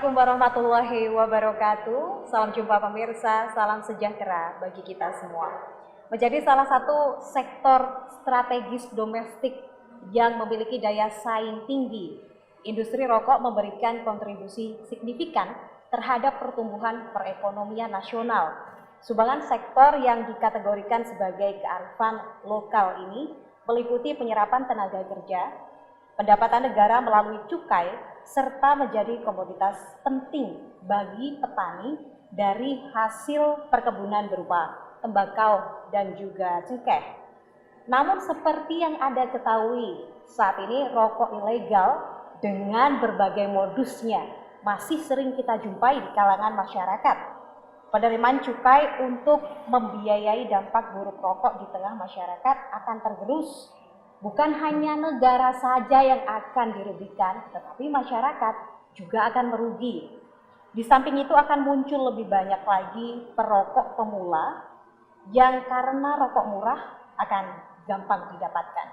Assalamualaikum warahmatullahi wabarakatuh. Salam jumpa pemirsa, salam sejahtera bagi kita semua. Menjadi salah satu sektor strategis domestik yang memiliki daya saing tinggi, industri rokok memberikan kontribusi signifikan terhadap pertumbuhan perekonomian nasional. Sumbangan sektor yang dikategorikan sebagai kearifan lokal ini meliputi penyerapan tenaga kerja, pendapatan negara melalui cukai, serta menjadi komoditas penting bagi petani dari hasil perkebunan berupa tembakau dan juga cengkeh. Namun seperti yang Anda ketahui, saat ini rokok ilegal dengan berbagai modusnya masih sering kita jumpai di kalangan masyarakat. Penerimaan cukai untuk membiayai dampak buruk rokok di tengah masyarakat akan tergerus. Bukan hanya negara saja yang akan dirugikan, tetapi masyarakat juga akan merugi. Di samping itu akan muncul lebih banyak lagi perokok pemula yang karena rokok murah akan gampang didapatkan.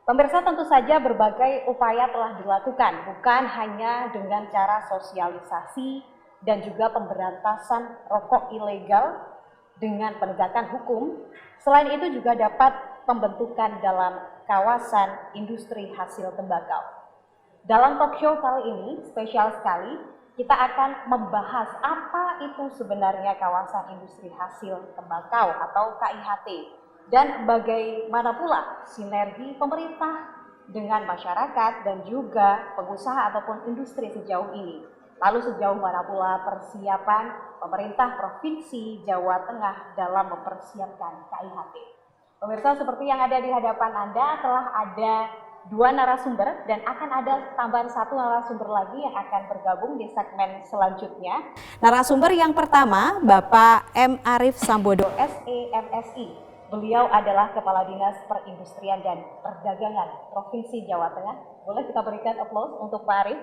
Pemirsa, tentu saja berbagai upaya telah dilakukan, bukan hanya dengan cara sosialisasi dan juga pemberantasan rokok ilegal dengan penegakan hukum. Selain itu juga dapat pembentukan dalam kawasan industri hasil tembakau. Dalam talk show kali ini spesial sekali, kita akan membahas apa itu sebenarnya kawasan industri hasil tembakau atau KIHT dan bagaimana pula sinergi pemerintah dengan masyarakat dan juga pengusaha ataupun industri sejauh ini. Lalu sejauh mana pula persiapan pemerintah Provinsi Jawa Tengah dalam mempersiapkan KIHT. Pemirsa, seperti yang ada di hadapan Anda, telah ada 2 narasumber dan akan ada tambahan 1 narasumber lagi yang akan bergabung di segmen selanjutnya. Narasumber yang pertama, Bapak M. Arif Sambodo, SE, MSI. Beliau adalah Kepala Dinas Perindustrian dan Perdagangan Provinsi Jawa Tengah. Boleh kita berikan aplaus untuk Pak Arif?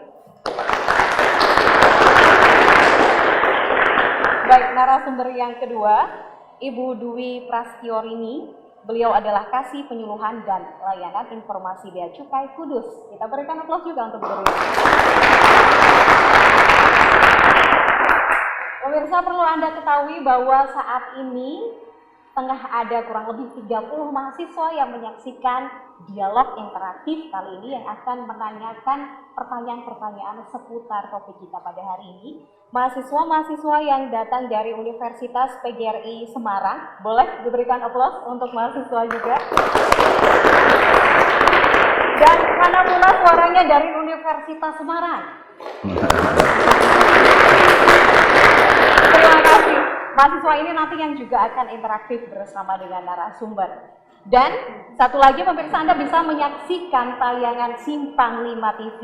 Baik, narasumber yang kedua, Ibu Dwi Prastyorini. Beliau adalah Kasih Penyuluhan dan Layanan Informasi Bea Cukai Kudus. Kita berikan aplaus juga untuk beliau. Pemirsa, perlu Anda ketahui bahwa saat ini tengah ada kurang lebih 30 mahasiswa yang menyaksikan dialog interaktif kali ini yang akan menanyakan pertanyaan-pertanyaan seputar topik kita pada hari ini. Mahasiswa-mahasiswa yang datang dari Universitas PGRI Semarang, boleh diberikan aplaus untuk mahasiswa juga. Dan mana pula suaranya dari Universitas Semarang? Terima kasih. Mahasiswa ini nanti yang juga akan interaktif bersama dengan narasumber. Dan satu lagi, pemirsa, Anda bisa menyaksikan tayangan Simpang 5 TV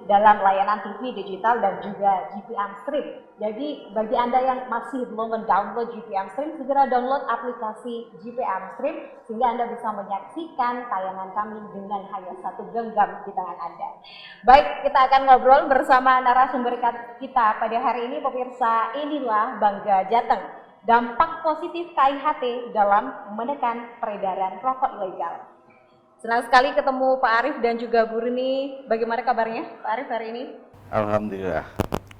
dalam layanan TV digital dan juga GPM Stream. Jadi bagi Anda yang masih belum mendownload GPM Stream, segera download aplikasi GPM Stream sehingga Anda bisa menyaksikan tayangan kami dengan hanya 1 genggam di tangan Anda. Baik, kita akan ngobrol bersama narasumber kita pada hari ini, pemirsa. Inilah Bangga Jateng. Dampak positif KIHT dalam menekan peredaran rokok ilegal. Senang sekali ketemu Pak Arif dan juga Bu Rini. Bagaimana kabarnya Pak Arif hari ini? Alhamdulillah.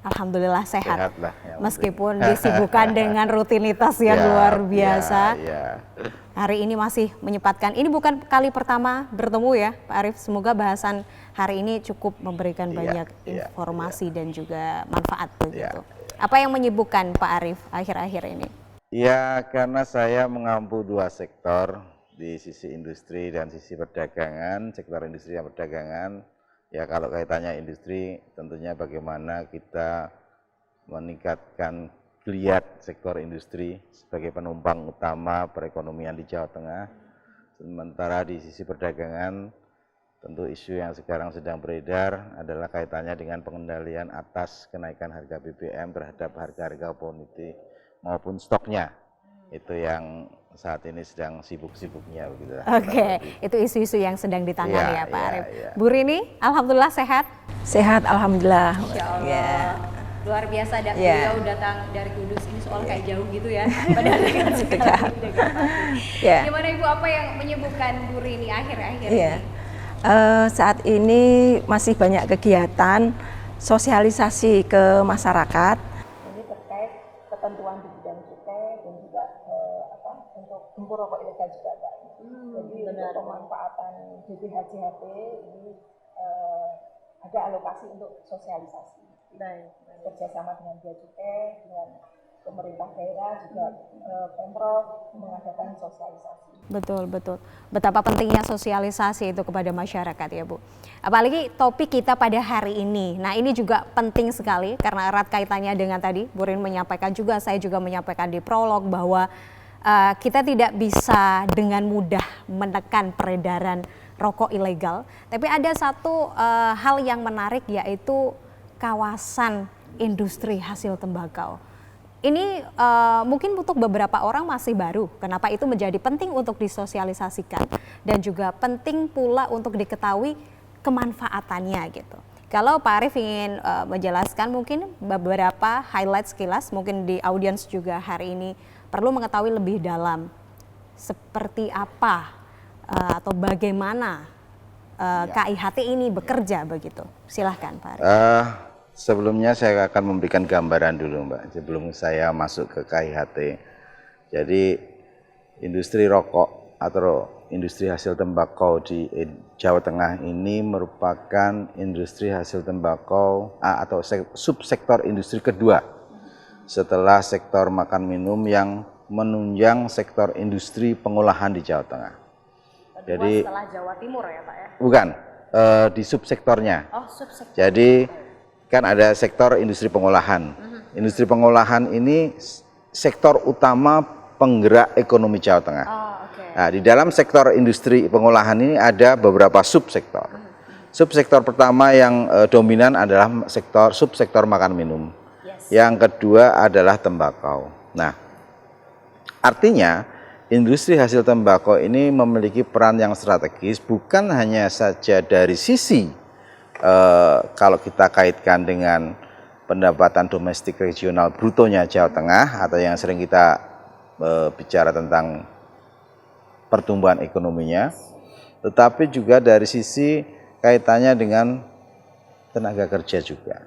Alhamdulillah sehat. Sehatlah, meskipun disibukkan dengan rutinitas yang luar biasa. Hari ini masih menyempatkan. Ini bukan kali pertama bertemu ya Pak Arif. Semoga bahasan hari ini cukup memberikan banyak informasi dan juga manfaat begitu. Apa yang menyibukkan Pak Arif akhir-akhir ini? Ya, karena saya mengampu 2 sektor di sisi industri dan sisi perdagangan, sektor industri dan perdagangan. Ya, kalau kaitannya industri, tentunya bagaimana kita meningkatkan geliat sektor industri sebagai penumpang utama perekonomian di Jawa Tengah. Sementara di sisi perdagangan, tentu isu yang sekarang sedang beredar adalah kaitannya dengan pengendalian atas kenaikan harga BBM terhadap harga-harga komoditi maupun stoknya. Itu yang saat ini sedang sibuk-sibuknya begitu. Oke, itu isu-isu yang sedang ditangani ya Pak Arif. Bu Rini, alhamdulillah sehat? Sehat, alhamdulillah. Insya Allah. Luar biasa, dan beliau datang dari Kudus ini soal kayak jauh gitu ya. Padahal dekat sekali. Gimana Ibu, apa yang menyibukkan Bu Rini akhir-akhir ini? Saat ini masih banyak kegiatan sosialisasi ke masyarakat. Ini terkait ketentuan di bidang cukai dan juga untuk gempur rokok ilegal juga, Pak. Jadi untuk pemanfaatan BPH-JHT ini ada alokasi untuk sosialisasi. Kerjasama dengan Bea Cukai, dengan pemerintah daerah juga Pemprov mengadakan sosialisasi. Betul. Betapa pentingnya sosialisasi itu kepada masyarakat ya Bu. Apalagi topik kita pada hari ini. Nah ini juga penting sekali karena erat kaitannya dengan tadi Bu Rin menyampaikan juga, saya juga menyampaikan di prolog bahwa kita tidak bisa dengan mudah menekan peredaran rokok ilegal. Tapi ada satu hal yang menarik yaitu kawasan industri hasil tembakau. Ini mungkin untuk beberapa orang masih baru, kenapa itu menjadi penting untuk disosialisasikan dan juga penting pula untuk diketahui kemanfaatannya gitu. Kalau Pak Arief ingin menjelaskan mungkin beberapa highlight sekilas, mungkin di audiens juga hari ini perlu mengetahui lebih dalam seperti apa atau bagaimana KIHT ini bekerja begitu. Silahkan Pak Arief. Sebelumnya saya akan memberikan gambaran dulu Mbak, sebelum saya masuk ke KIHT. Jadi industri rokok atau industri hasil tembakau di Jawa Tengah ini merupakan industri hasil tembakau atau subsektor industri kedua setelah sektor makan minum yang menunjang sektor industri pengolahan di Jawa Tengah. Jadi setelah Jawa Timur ya Pak ya? Bukan, di subsektornya. Oh, subsektor. Jadi kan ada sektor industri pengolahan. Industri pengolahan ini sektor utama penggerak ekonomi Jawa Tengah. Nah, di dalam sektor industri pengolahan ini ada beberapa subsektor. Subsektor pertama yang dominan adalah subsektor makan minum. Yang kedua adalah tembakau. Nah, artinya industri hasil tembakau ini memiliki peran yang strategis bukan hanya saja dari sisi kalau kita kaitkan dengan pendapatan domestik regional brutonya Jawa Tengah atau yang sering kita bicara tentang pertumbuhan ekonominya, tetapi juga dari sisi kaitannya dengan tenaga kerja juga,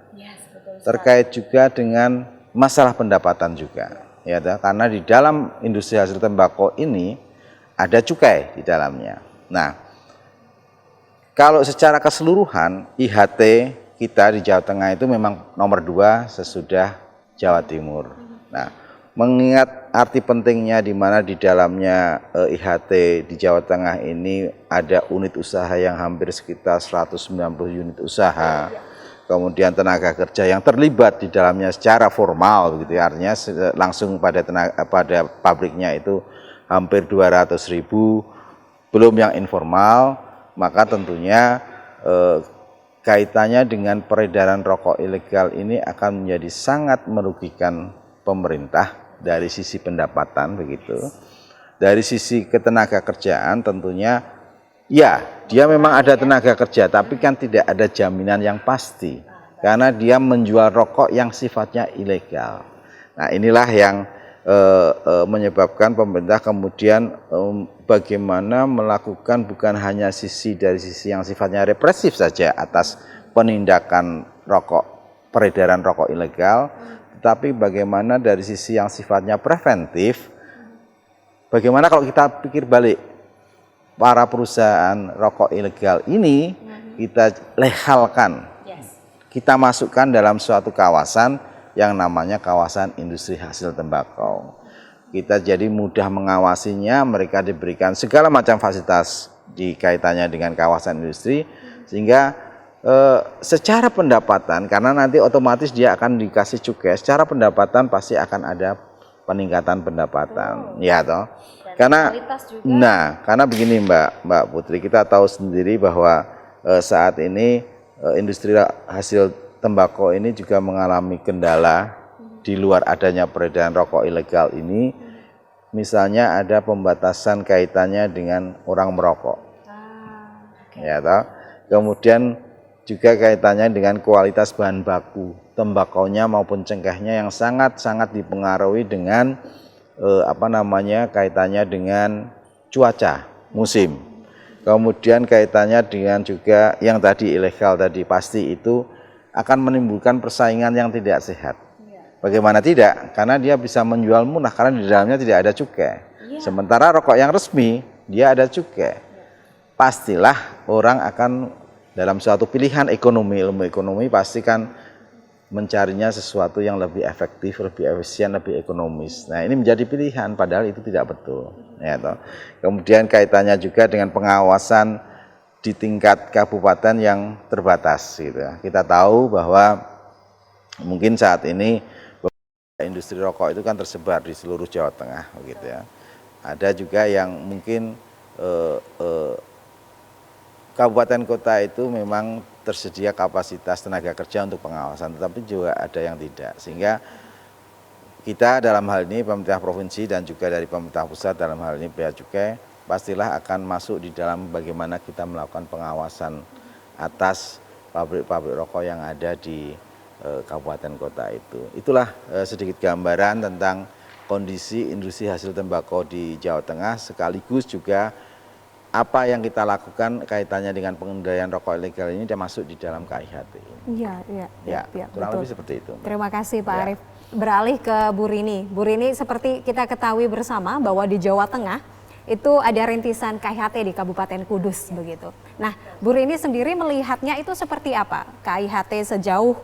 terkait juga dengan masalah pendapatan juga, ya, karena di dalam industri hasil tembakau ini ada cukai di dalamnya. Nah, kalau secara keseluruhan IHT kita di Jawa Tengah itu memang nomor 2 sesudah Jawa Timur. Nah, mengingat arti pentingnya di mana di dalamnya IHT di Jawa Tengah ini ada unit usaha yang hampir sekitar 190 unit usaha, kemudian tenaga kerja yang terlibat di dalamnya secara formal, begitu ya, artinya langsung pada pabriknya itu hampir 200.000, belum yang informal. Maka tentunya kaitannya dengan peredaran rokok ilegal ini akan menjadi sangat merugikan pemerintah dari sisi pendapatan begitu. Dari sisi ketenaga kerjaan tentunya ya dia memang ada tenaga kerja tapi kan tidak ada jaminan yang pasti karena dia menjual rokok yang sifatnya ilegal. Nah inilah yang menyebabkan pemerintah kemudian bagaimana melakukan bukan hanya dari sisi yang sifatnya represif saja atas penindakan peredaran rokok ilegal, tetapi bagaimana dari sisi yang sifatnya preventif, bagaimana kalau kita pikir balik, para perusahaan rokok ilegal ini kita legalkan, kita masukkan dalam suatu kawasan yang namanya kawasan industri hasil tembakau. Kita jadi mudah mengawasinya, mereka diberikan segala macam fasilitas di kaitannya dengan kawasan industri, sehingga secara pendapatan, karena nanti otomatis dia akan dikasih cukai, secara pendapatan pasti akan ada peningkatan pendapatan, ya toh. Karena begini Mbak Putri, kita tahu sendiri bahwa saat ini industri hasil tembakau ini juga mengalami kendala di luar adanya peredaran rokok ilegal ini. Misalnya ada pembatasan kaitannya dengan orang merokok, ya toh. Kemudian juga kaitannya dengan kualitas bahan baku tembakaunya maupun cengkehnya yang sangat-sangat dipengaruhi dengan kaitannya dengan cuaca musim. Kemudian kaitannya dengan juga yang tadi ilegal tadi pasti itu akan menimbulkan persaingan yang tidak sehat. Bagaimana tidak? Karena dia bisa menjual murah karena di dalamnya tidak ada cukai. Sementara rokok yang resmi dia ada cukai. Pastilah orang akan dalam suatu pilihan ekonomi, ilmu ekonomi pasti kan mencarinya sesuatu yang lebih efektif, lebih efisien, lebih ekonomis. Nah, ini menjadi pilihan padahal itu tidak betul. Ya, toh. Kemudian kaitannya juga dengan pengawasan di tingkat kabupaten yang terbatas gitu. Kita tahu bahwa mungkin saat ini industri rokok itu kan tersebar di seluruh Jawa Tengah begitu ya. Ada juga yang mungkin kabupaten kota itu memang tersedia kapasitas tenaga kerja untuk pengawasan, tetapi juga ada yang tidak. Sehingga kita dalam hal ini pemerintah provinsi dan juga dari pemerintah pusat dalam hal ini Bea Cukai pastilah akan masuk di dalam bagaimana kita melakukan pengawasan atas pabrik-pabrik rokok yang ada di kabupaten kota itu. Itulah sedikit gambaran tentang kondisi industri hasil tembakau di Jawa Tengah, sekaligus juga apa yang kita lakukan kaitannya dengan pengendalian rokok ilegal ini termasuk di dalam KIHT. Iya, kurang betul. lebih seperti itu. Terima kasih Pak Arief. Beralih ke Bu Rini. Bu Rini, seperti kita ketahui bersama bahwa di Jawa Tengah itu ada rintisan KIHT di Kabupaten Kudus begitu. Nah, Bu Rini sendiri melihatnya itu seperti apa? KIHT sejauh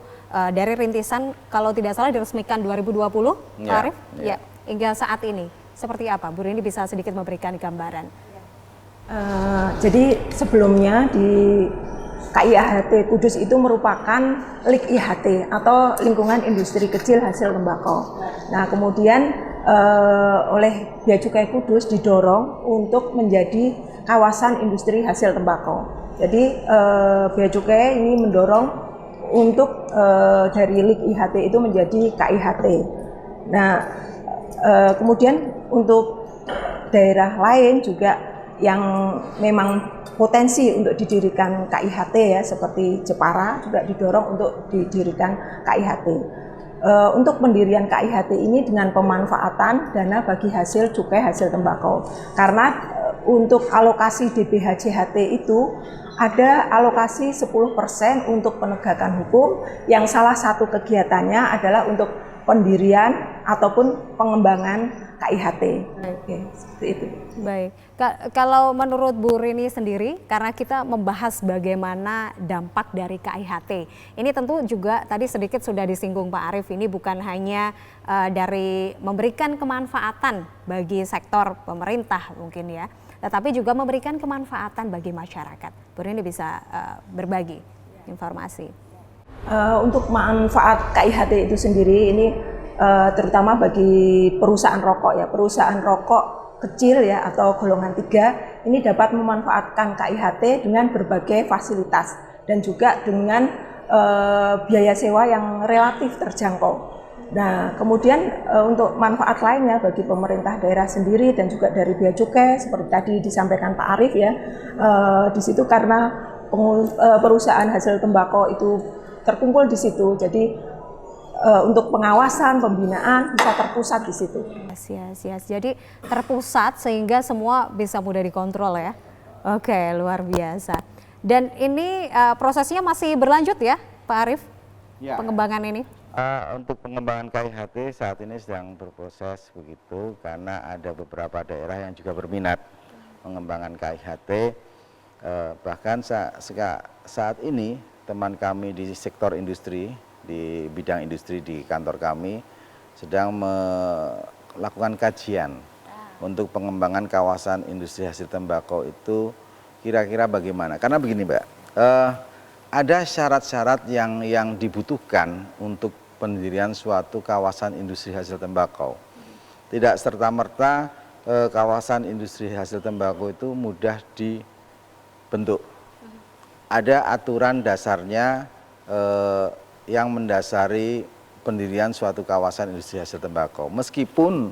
dari rintisan kalau tidak salah diresmikan 2020, Pak Arief? Ya, hingga saat ini seperti apa? Bu Rini bisa sedikit memberikan gambaran. Jadi sebelumnya di KIHT Kudus itu merupakan LIK IHT atau Lingkungan Industri Kecil Hasil Tembakau. Nah, kemudian oleh Bea Cukai Kudus didorong untuk menjadi kawasan industri hasil tembakau. Jadi Bea Cukai ini mendorong untuk dari LIK IHT itu menjadi KIHT. Nah, kemudian untuk daerah lain juga yang memang potensi untuk didirikan KIHT ya, seperti Jepara juga didorong untuk didirikan KIHT. Untuk pendirian KIHT ini dengan pemanfaatan dana bagi hasil cukai hasil tembakau. Karena untuk alokasi DBHJHT itu ada alokasi 10% untuk penegakan hukum, yang salah satu kegiatannya adalah untuk pendirian ataupun pengembangan KIHT. Oke, seperti itu. Baik, kalau menurut Bu Rini sendiri, karena kita membahas bagaimana dampak dari KIHT, ini tentu juga tadi sedikit sudah disinggung Pak Arief, ini bukan hanya dari memberikan kemanfaatan bagi sektor pemerintah mungkin ya, tetapi juga memberikan kemanfaatan bagi masyarakat. Bu Rini bisa berbagi informasi. Untuk manfaat KIHT itu sendiri ini terutama bagi perusahaan rokok ya, perusahaan rokok kecil ya atau golongan 3 ini dapat memanfaatkan KIHT dengan berbagai fasilitas dan juga dengan biaya sewa yang relatif terjangkau. Nah, kemudian untuk manfaat lainnya bagi pemerintah daerah sendiri dan juga dari Bea Cukai seperti tadi disampaikan Pak Arief ya, di situ karena perusahaan hasil tembakau itu terkumpul di situ, jadi untuk pengawasan, pembinaan bisa terpusat di situ. Yes. Jadi terpusat sehingga semua bisa mudah dikontrol ya. Oke, luar biasa. Dan ini prosesnya masih berlanjut ya, Pak Arief? Ya. Pengembangan ini? Untuk pengembangan KIHT saat ini sedang berproses begitu, karena ada beberapa daerah yang juga berminat pengembangan KIHT. Bahkan saat ini teman kami di sektor industri, di bidang industri di kantor kami sedang melakukan kajian untuk pengembangan kawasan industri hasil tembakau itu kira-kira bagaimana. Karena begini Mbak, ada syarat-syarat yang dibutuhkan untuk pendirian suatu kawasan industri hasil tembakau. Tidak serta-merta kawasan industri hasil tembakau itu mudah dibentuk. Ada aturan dasarnya yang mendasari pendirian suatu kawasan industri hasil tembakau. Meskipun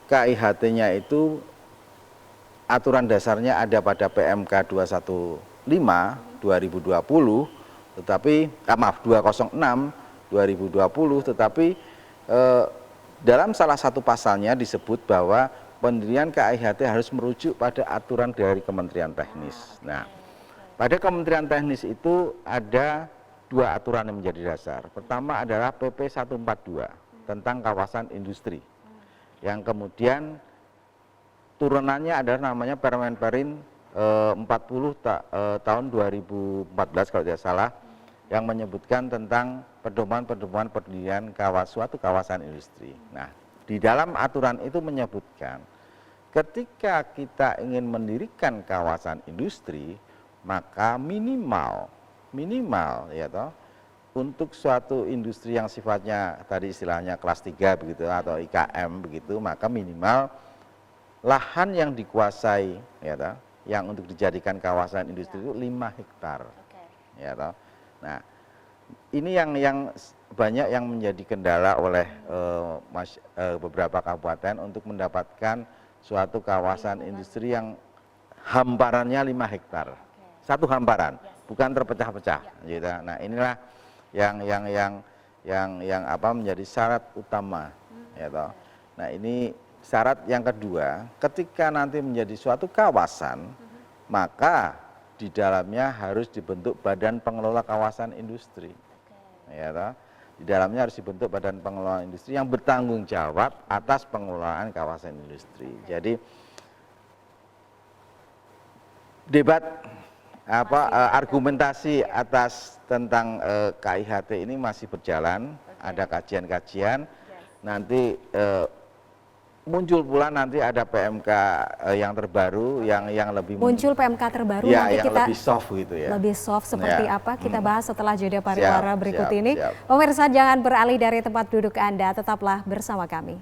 KIHT-nya itu aturan dasarnya ada pada PMK 215 2020, tetapi 206 2020, tetapi dalam salah satu pasalnya disebut bahwa pendirian KIHT harus merujuk pada aturan dari Kementerian Teknis. Nah, pada Kementerian Teknis itu ada dua aturan yang menjadi dasar. Pertama adalah PP 142 tentang kawasan industri, yang kemudian turunannya adalah namanya Permen 40 tahun 2014 kalau tidak salah, yang menyebutkan tentang pedoman-pedoman pendirian suatu kawasan industri. Nah, di dalam aturan itu menyebutkan ketika kita ingin mendirikan kawasan industri, maka minimal ya toh, untuk suatu industri yang sifatnya tadi istilahnya kelas 3 begitu atau IKM begitu, maka minimal lahan yang dikuasai ya toh, yang untuk dijadikan kawasan industri itu 5 hektar. Ya toh. Nah, ini yang banyak yang menjadi kendala oleh beberapa kabupaten untuk mendapatkan suatu kawasan industri yang hamparannya 5 hektar. Satu hamparan, bukan terpecah-pecah gitu. Nah, inilah yang apa menjadi syarat utama ya toh. Nah, ini syarat yang kedua, ketika nanti menjadi suatu kawasan, maka di dalamnya harus dibentuk badan pengelola kawasan industri. Ya toh. Di dalamnya harus dibentuk badan pengelola industri yang bertanggung jawab atas pengelolaan kawasan industri. Jadi debat argumentasi atas tentang KIHT ini masih berjalan, ada kajian-kajian. Nanti muncul pula nanti ada PMK yang terbaru yang lebih muncul PMK terbaru ya, nanti yang kita lebih soft gitu ya. Lebih soft seperti ya. apa kita bahas setelah jeda pariwara berikut ini. Siap. Pemirsa jangan beralih dari tempat duduk Anda, tetaplah bersama kami.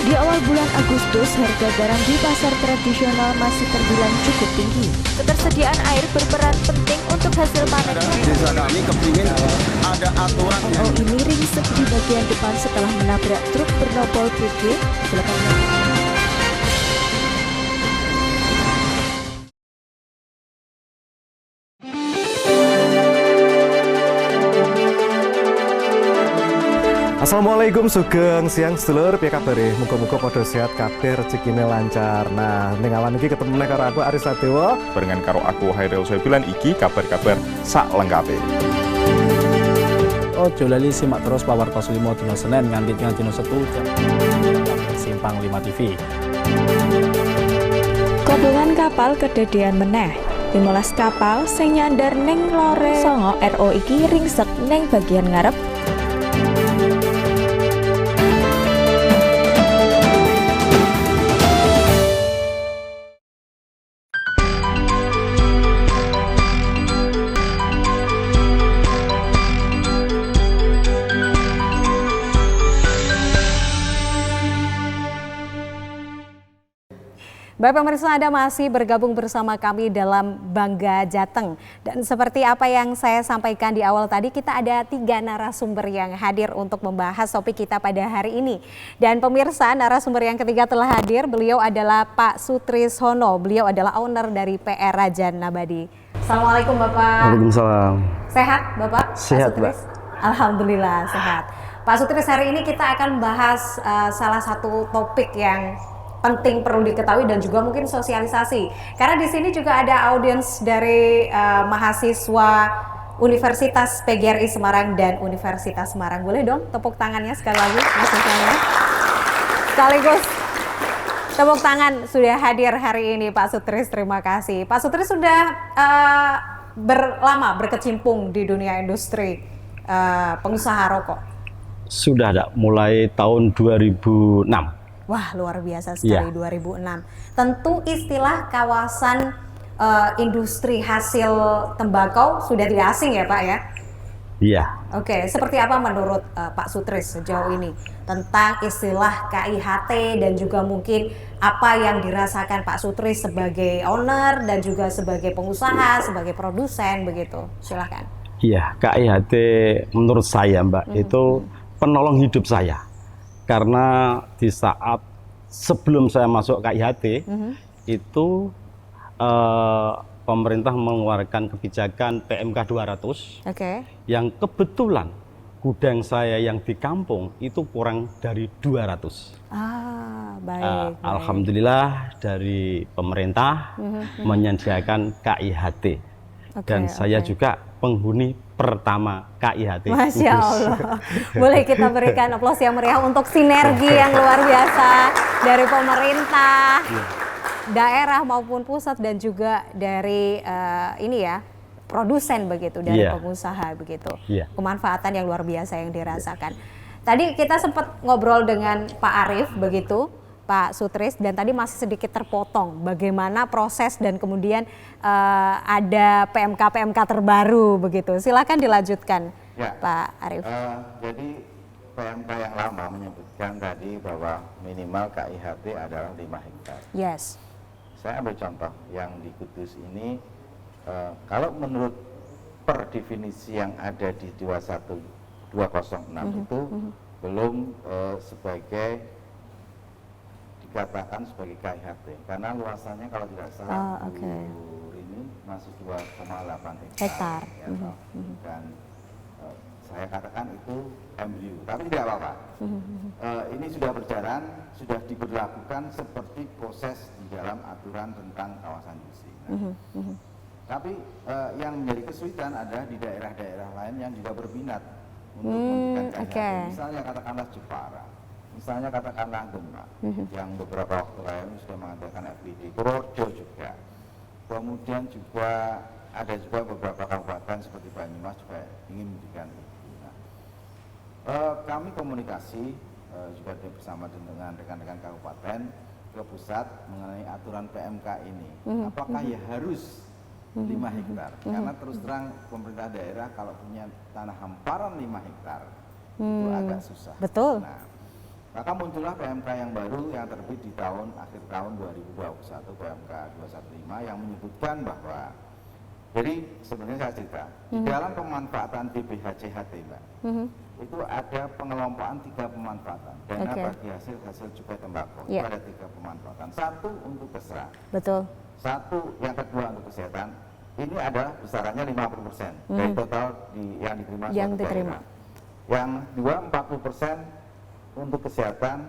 Di awal bulan Agustus, harga garam di pasar tradisional masih terbilang cukup tinggi. Ketersediaan air berperan penting untuk hasil panen. Desa kami kepingin ada aturan NO ini ringsek di bagian depan setelah menabrak truk bernopol PG. Silakan. Assalamualaikum, sugeng siang sedulur, piye kabare? Muga-muga padha sehat kabeh, rezekine lancar. Nah, ning awan iki ketemu nek karo aku Aris Sadewa, barengan karo aku Hairil Soebilan iki kabar-kabar sak lengkape. Ojo lali simak terus Pawarta 5 dina Senin nganti dina Setu jam Simpang 5 TV. Kobongan kapal kedadean meneh. 15 kapal sing nyandar ning lore Songo RO iki ringsek ning bagian ngarep. Baik pemirsa, Anda masih bergabung bersama kami dalam Bangga Jateng. Dan seperti apa yang saya sampaikan di awal tadi, kita ada 3 narasumber yang hadir untuk membahas topik kita pada hari ini. Dan pemirsa, narasumber yang ketiga telah hadir, beliau adalah Pak Sutrishono. Beliau adalah owner dari PR Raja Nabadi. Assalamualaikum Bapak. Waalaikumsalam. Sehat Bapak? Sehat Mbak. Alhamdulillah sehat. Pak Sutris, hari ini kita akan bahas salah satu topik yang penting perlu diketahui dan juga mungkin sosialisasi. Karena di sini juga ada audiens dari mahasiswa Universitas PGRI Semarang dan Universitas Semarang. Boleh dong tepuk tangannya sekali lagi mahasiswanya. Sekaligus tepuk tangan sudah hadir hari ini Pak Sutris, terima kasih. Pak Sutris sudah lama berkecimpung di dunia industri pengusaha rokok. Sudah ada mulai tahun 2006. Wah, luar biasa sekali, 2006. Tentu istilah kawasan industri hasil tembakau sudah tidak asing ya Pak ya? Iya. Oke, seperti apa menurut Pak Sutris sejauh ini tentang istilah KIHT dan juga mungkin apa yang dirasakan Pak Sutris sebagai owner dan juga sebagai pengusaha, sebagai produsen begitu? Silahkan. Iya, KIHT menurut saya Mbak itu penolong hidup saya. Karena di saat sebelum saya masuk KIHT itu pemerintah mengeluarkan kebijakan PMK 200 yang kebetulan gudang saya yang di kampung itu kurang dari 200. Baik. Alhamdulillah dari pemerintah menyediakan KIHT dan saya juga penghuni pertama KIHT. Masya Allah. Boleh kita berikan aplaus yang meriah untuk sinergi yang luar biasa dari pemerintah, daerah maupun pusat dan juga dari produsen begitu, dari pengusaha begitu. Kemanfaatan yang luar biasa yang dirasakan. Tadi kita sempat ngobrol dengan Pak Arief begitu, Pak Sutris, dan tadi masih sedikit terpotong bagaimana proses dan kemudian ada PMK terbaru begitu. Silakan dilanjutkan, Pak Arief. Jadi PMK yang lama menyebutkan tadi bahwa minimal KIHT adalah 5 hektar. Yes. Saya ambil contoh yang di Kudus ini, kalau menurut per definisi yang ada di 206 itu belum sebagai dikatakan sebagai KIHT karena luasannya kalau tidak salah ini masih 2,8 hektar. Dan saya katakan itu MBU, tapi tidak apa-apa. Ini sudah berjalan, sudah diberlakukan seperti proses di dalam aturan tentang kawasan industri. Tapi yang menjadi kesulitan adalah di daerah-daerah lain yang juga berminat untuk memberikan KIHT. Misalnya katakanlah Jepara, misalnya katakanlah Demak, yang beberapa waktu lalu sudah mengadakan FPD, Purworejo juga. Kemudian juga ada juga beberapa kabupaten seperti Banyumas juga ingin memberikan itu. Kami komunikasi juga bersama dengan rekan-rekan kabupaten ke pusat mengenai aturan PMK ini. Apakah ya harus 5 hektar? Karena terus terang pemerintah daerah kalau punya tanah hamparan 5 hektar itu agak susah. Betul. Nah, maka muncullah PMK yang baru yang terbit di akhir tahun 2021, PMK 215 yang menyebutkan bahwa, jadi sebenarnya saya cerita, di dalam pemanfaatan DBHCHT, Mbak, itu ada pengelompokan 3 pemanfaatan. Dana bagi hasil cukai tembakau, itu ada 3 pemanfaatan. 1 untuk kesra. Betul. 1, yang kedua untuk kesehatan. Ini adalah besarannya 50% dari total yang diterima. Yang kedua 40% untuk kesehatan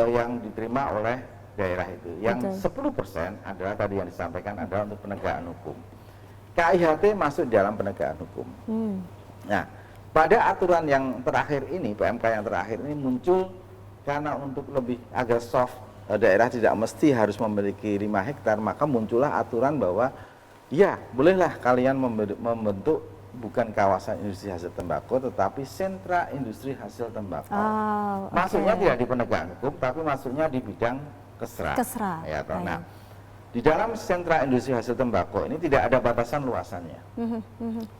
yang diterima oleh daerah itu. Yang 10% adalah tadi yang disampaikan adalah untuk penegakan hukum. KIHT masuk dalam penegakan hukum. Nah, pada aturan yang terakhir ini, PMK yang terakhir ini muncul karena untuk lebih agak soft, daerah tidak mesti harus memiliki 5 hektar, maka muncullah aturan bahwa ya bolehlah kalian membentuk bukan kawasan industri hasil tembakau tetapi sentra industri hasil tembakau. Masuknya tidak di penegakan hukum tapi masuknya di bidang kesra. Ya, nah, di dalam sentra industri hasil tembakau ini tidak ada batasan luasannya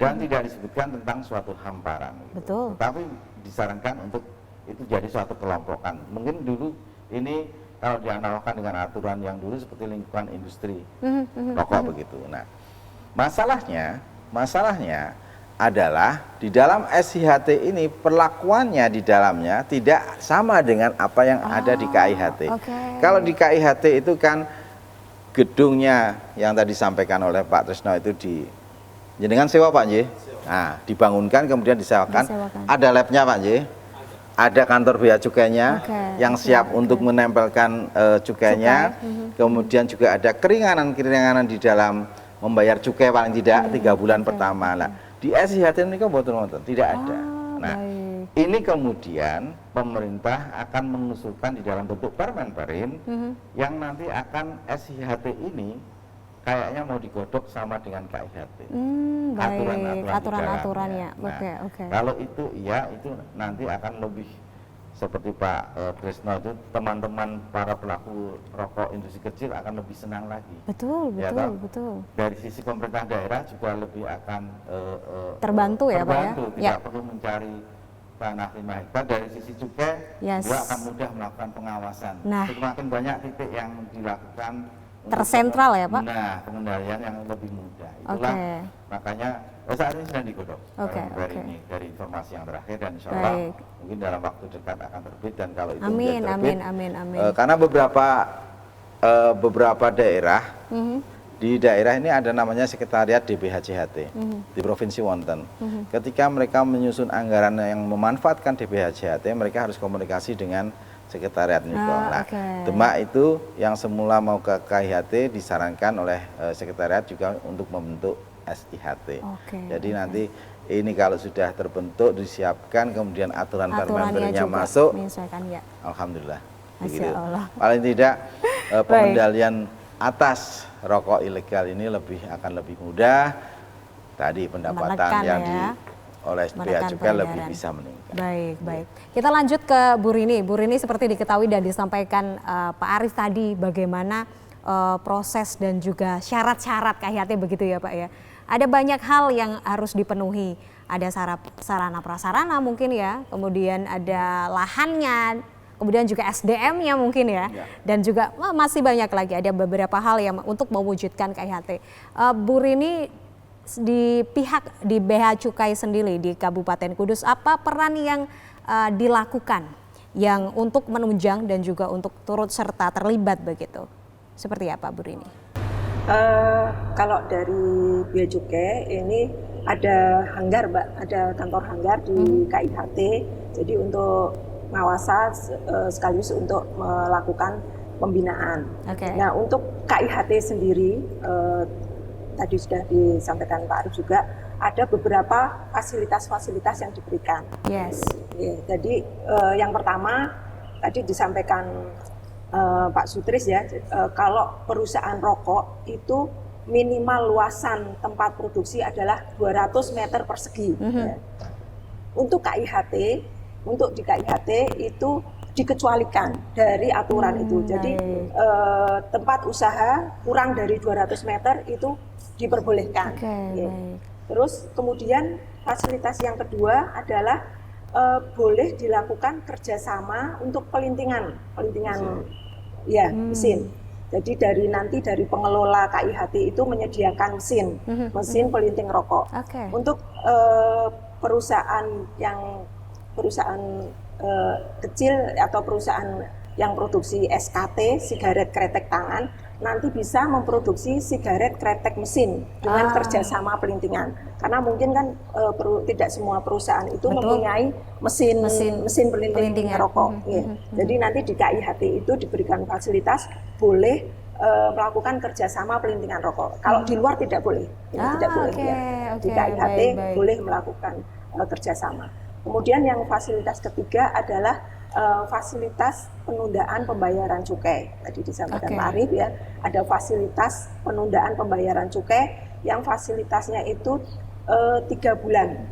dan tidak disebutkan tentang suatu hamparan. Gitu. Tetapi disarankan untuk itu jadi suatu kelompokan. Mungkin dulu ini kalau dianalogkan dengan aturan yang dulu seperti lingkungan industri rokok begitu. Nah, masalahnya adalah di dalam SIHT ini perlakuannya di dalamnya tidak sama dengan apa yang ada di KIHT. Kalau di KIHT itu kan gedungnya yang tadi disampaikan oleh Pak Trisno itu jenengan sewa Pak Nje. Nah, dibangunkan kemudian disewakan. Ada labnya Pak Nje. Ada kantor bea cukainya yang siap untuk menempelkan cukainya. Kemudian juga ada keringanan di dalam membayar cukai paling tidak 3 bulan pertama. Nah, di SIHT ini kan betul-betul tidak ada. Nah, ini kemudian pemerintah akan mengusulkan di dalam bentuk Permen-Perin yang nanti akan SIHT ini kayaknya mau digodok sama dengan KIHT. Aturan-aturannya. Nah, kalau itu iya, itu nanti akan lebih seperti Pak Trisno itu, teman-teman para pelaku rokok industri kecil akan lebih senang lagi. Betul. Dari sisi pemerintah daerah juga lebih akan terbantu ya Pak ya. Tidak perlu mencari tanah 5 hektar. Dari sisi cukai juga akan mudah melakukan pengawasan. Semakin banyak titik yang dilakukan tersentral ya Pak. Nah, pengendalian yang lebih mudah. Itulah makanya Saat ini sedang digodok. Dari informasi yang terakhir dan insya Allah mungkin dalam waktu dekat akan terbit dan kalau itu amin, terbit, amin. Karena beberapa daerah di daerah ini ada namanya sekretariat DBHJHT di Provinsi wonten. Ketika mereka menyusun anggaran yang memanfaatkan DBHJHT, mereka harus komunikasi dengan sekretariat Nipol. Nah, Demak itu yang semula mau ke KIHT disarankan oleh sekretariat juga untuk membentuk SIHT. Jadi nanti ini kalau sudah terbentuk, disiapkan, kemudian aturan permendernya masuk, alhamdulillah. Begitu. Paling tidak pengendalian atas rokok ilegal ini akan lebih mudah. Tadi pendapatan yang oleh bea cukai lebih bisa meningkat. Baik. Kita lanjut ke Bu Rini. Bu Rini seperti diketahui dan disampaikan Pak Arief tadi bagaimana proses dan juga syarat-syarat KIHT begitu ya Pak ya. Ada banyak hal yang harus dipenuhi. Ada sarana prasarana mungkin ya, kemudian ada lahannya, kemudian juga SDM-nya mungkin ya, dan juga masih banyak lagi, ada beberapa hal yang untuk mewujudkan KIHT. Bu Rini, di BH Cukai sendiri di Kabupaten Kudus, apa peran yang dilakukan yang untuk menunjang dan juga untuk turut serta terlibat begitu? Seperti apa Bu Rini? Kalau dari Bea Cukai ini ada hanggar Mbak, ada kantor hanggar di KIHT, jadi untuk pengawasan sekaligus untuk melakukan pembinaan. Nah untuk KIHT sendiri, tadi sudah disampaikan Pak Arief juga, ada beberapa fasilitas-fasilitas yang diberikan. Jadi yang pertama tadi disampaikan Pak Sutris ya, kalau perusahaan rokok itu minimal luasan tempat produksi adalah 200 meter persegi. Untuk KIHT, untuk di KIHT itu dikecualikan dari aturan itu. Jadi tempat usaha kurang dari 200 meter itu diperbolehkan. Terus kemudian fasilitas yang kedua adalah boleh dilakukan kerjasama untuk pelintingan mesin. Jadi dari pengelola KIHT itu menyediakan mesin pelinting rokok. Untuk perusahaan kecil atau perusahaan yang produksi SKT, sigaret kretek tangan, nanti bisa memproduksi sigaret kretek mesin dengan kerjasama pelintingan. Karena mungkin kan tidak semua perusahaan itu mempunyai mesin pelinting rokok. Jadi nanti di KIHT itu diberikan fasilitas boleh melakukan kerjasama pelintingan rokok. Kalau di luar tidak boleh, tidak boleh ya. Di KIHT boleh melakukan kerjasama. Kemudian yang fasilitas ketiga adalah fasilitas penundaan pembayaran cukai. Tadi disampaikan Pak Arief ya, ada fasilitas penundaan pembayaran cukai yang fasilitasnya itu 3 bulan.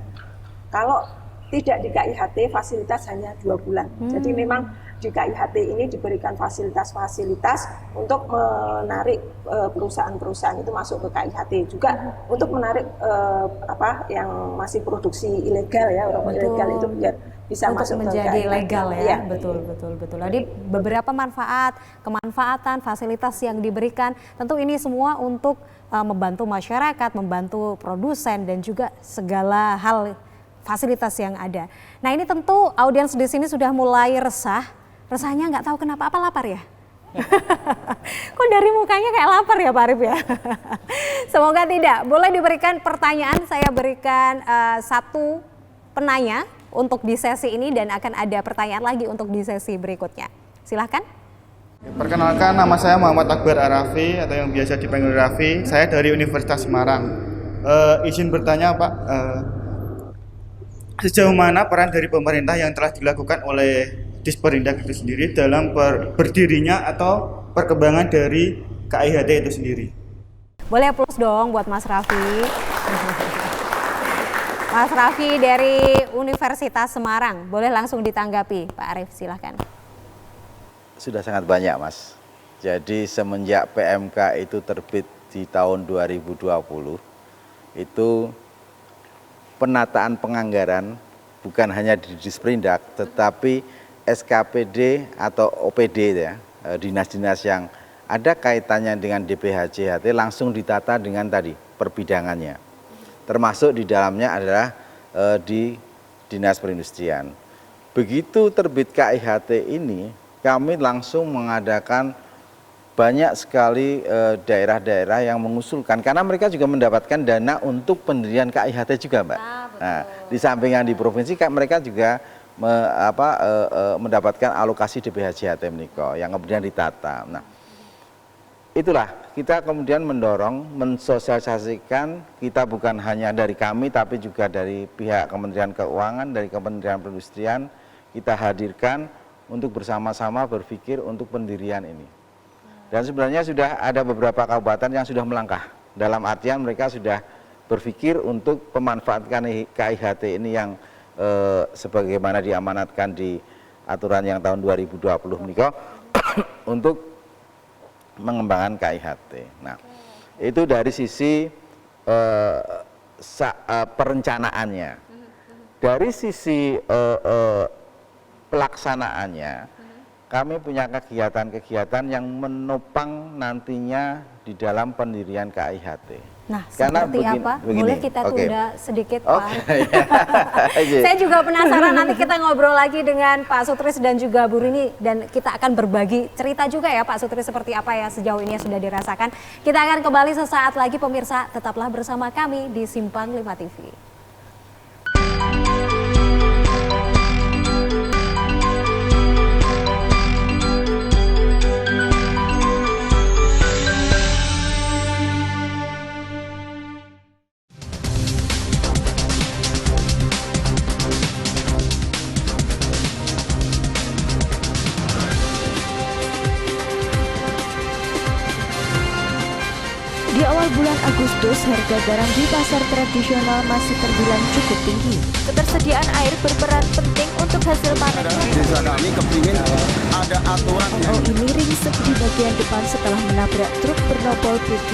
Kalau tidak di KIHT fasilitas hanya 2 bulan. Jadi memang di KIHT ini diberikan fasilitas-fasilitas untuk menarik perusahaan-perusahaan itu masuk ke KIHT, juga untuk menarik yang masih produksi ilegal ya, rokok ilegal itu biar bisa untuk masuk menjadi ke legal ya. Betul. Jadi beberapa kemanfaatan fasilitas yang diberikan, tentu ini semua untuk membantu masyarakat, membantu produsen dan juga segala hal fasilitas yang ada. Nah ini tentu audiens di sini sudah mulai resahnya nggak tahu kenapa, apa lapar ya? Kok dari mukanya kayak lapar ya Pak Arief ya? Semoga tidak. Boleh diberikan pertanyaan, saya berikan satu penanya untuk di sesi ini dan akan ada pertanyaan lagi untuk di sesi berikutnya. Silahkan. Perkenalkan, nama saya Muhammad Akbar Arafi atau yang biasa dipanggil Rafi. Saya dari Universitas Semarang. Izin bertanya Pak, sejauh mana peran dari pemerintah yang telah dilakukan oleh Disperindak itu sendiri dalam berdirinya atau perkembangan dari KIHT itu sendiri? Boleh aplaus dong buat Mas Raffi. Mas Raffi dari Universitas Semarang, boleh langsung ditanggapi Pak Arief, silahkan. Sudah sangat banyak Mas. Jadi semenjak PMK itu terbit di tahun 2020, itu penataan penganggaran bukan hanya di Disperindak, tetapi SKPD atau OPD ya, dinas-dinas yang ada kaitannya dengan DBHJHT langsung ditata dengan tadi perbidangannya. termasuk di dalamnya adalah di Dinas Perindustrian. Begitu terbit KIHT ini, kami langsung mengadakan banyak sekali daerah-daerah yang mengusulkan, karena mereka juga mendapatkan dana untuk pendirian KIHT juga, Mbak. Nah, di samping yang di provinsi, mereka juga mendapatkan alokasi DPH JHT Meniko yang kemudian ditata. Nah, itulah kita kemudian mendorong, mensosialisasikan, kita bukan hanya dari kami tapi juga dari pihak Kementerian Keuangan, dari Kementerian Perindustrian, kita hadirkan untuk bersama-sama berpikir untuk pendirian ini. Dan sebenarnya sudah ada beberapa kabupaten yang sudah melangkah, dalam artian mereka sudah berpikir untuk pemanfaatkan KIHT ini yang sebagaimana diamanatkan di aturan yang tahun 2020 Meniko untuk mengembangkan KIHT. Nah, itu dari sisi perencanaannya. Dari sisi pelaksanaannya, kami punya kegiatan-kegiatan yang menopang nantinya di dalam pendirian KIHT. Nah, seperti apa? Boleh kita tunda sedikit, Pak? Saya juga penasaran, nanti kita ngobrol lagi dengan Pak Sutris dan juga Bu Rini, dan kita akan berbagi cerita juga ya Pak Sutris seperti apa ya sejauh ini yang sudah dirasakan. Kita akan kembali sesaat lagi, pemirsa, tetaplah bersama kami di Simpang 5 TV. Di awal bulan Agustus, harga garam di pasar tradisional masih terbilang cukup tinggi. Ketersediaan air berperan penting untuk hasil panen. Desa kami kepingin ada aturan yang ini ringsek di bagian depan setelah menabrak truk bernopol PG.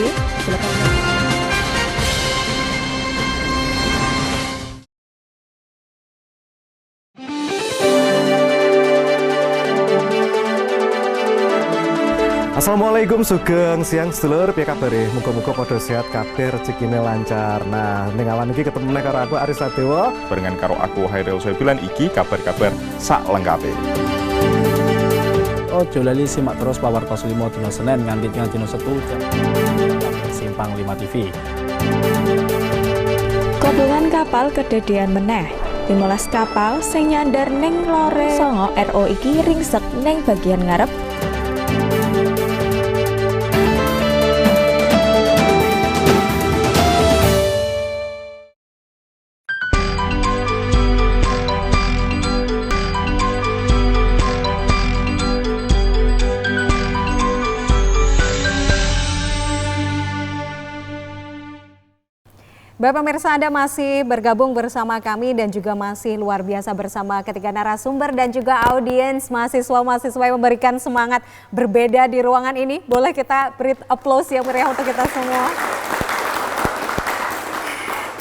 Assalamualaikum, sugeng siang sedulur, piye kabare? Muga-muga padha sehat kabeh, rezekine lancar. Nah, ning awan iki ketemu karo aku Aris Sadewa, barengan karo aku Hairil Soebilan, iki kabar-kabar sak lengkape. Ojo lali simak terus Pawarta 5 dina Senin nganti dina Setu jam Simpang 5 TV. Kobongan kapal kedadean meneh. 15 kapal sing nyandar ning lore Songo RO iki ringsek ning bagian ngarep. Bapak pemirsa, Anda masih bergabung bersama kami dan juga masih luar biasa bersama ketiga narasumber dan juga audiens mahasiswa-mahasiswa yang memberikan semangat berbeda di ruangan ini. Boleh kita beri applause yang meriah untuk kita semua.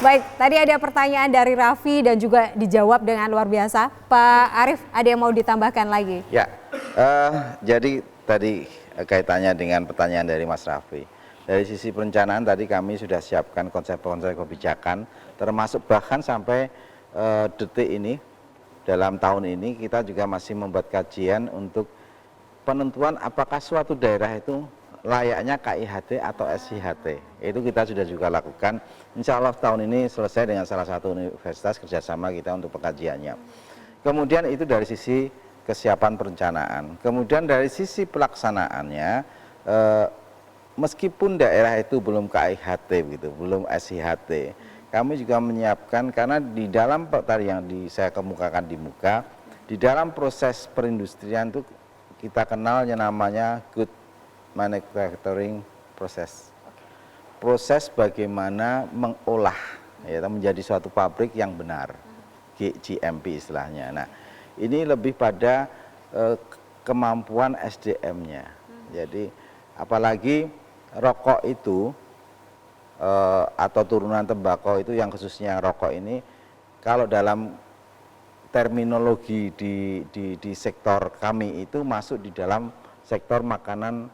Baik, tadi ada pertanyaan dari Raffi dan juga dijawab dengan luar biasa. Pak Arief, ada yang mau ditambahkan lagi? Ya, jadi tadi kaitannya dengan pertanyaan dari Mas Raffi. Dari sisi perencanaan tadi kami sudah siapkan konsep-konsep kebijakan, termasuk bahkan sampai detik ini, dalam tahun ini kita juga masih membuat kajian untuk penentuan apakah suatu daerah itu layaknya KIHT atau SIHT. Itu kita sudah juga lakukan. Insya Allah tahun ini selesai dengan salah satu universitas kerjasama kita untuk pengkajiannya. Kemudian itu dari sisi kesiapan perencanaan. Kemudian dari sisi pelaksanaannya, meskipun daerah itu belum KIHT gitu, belum SIHT, kami juga menyiapkan, karena di dalam tadi yang saya kemukakan di muka, di dalam proses perindustrian itu kita kenalnya namanya good manufacturing process. Proses bagaimana mengolah ya, menjadi suatu pabrik yang benar, GMP istilahnya. Nah, ini lebih pada kemampuan SDM-nya. Jadi apalagi rokok itu atau turunan tembakau itu yang khususnya rokok ini, kalau dalam terminologi di sektor kami itu masuk di dalam sektor makanan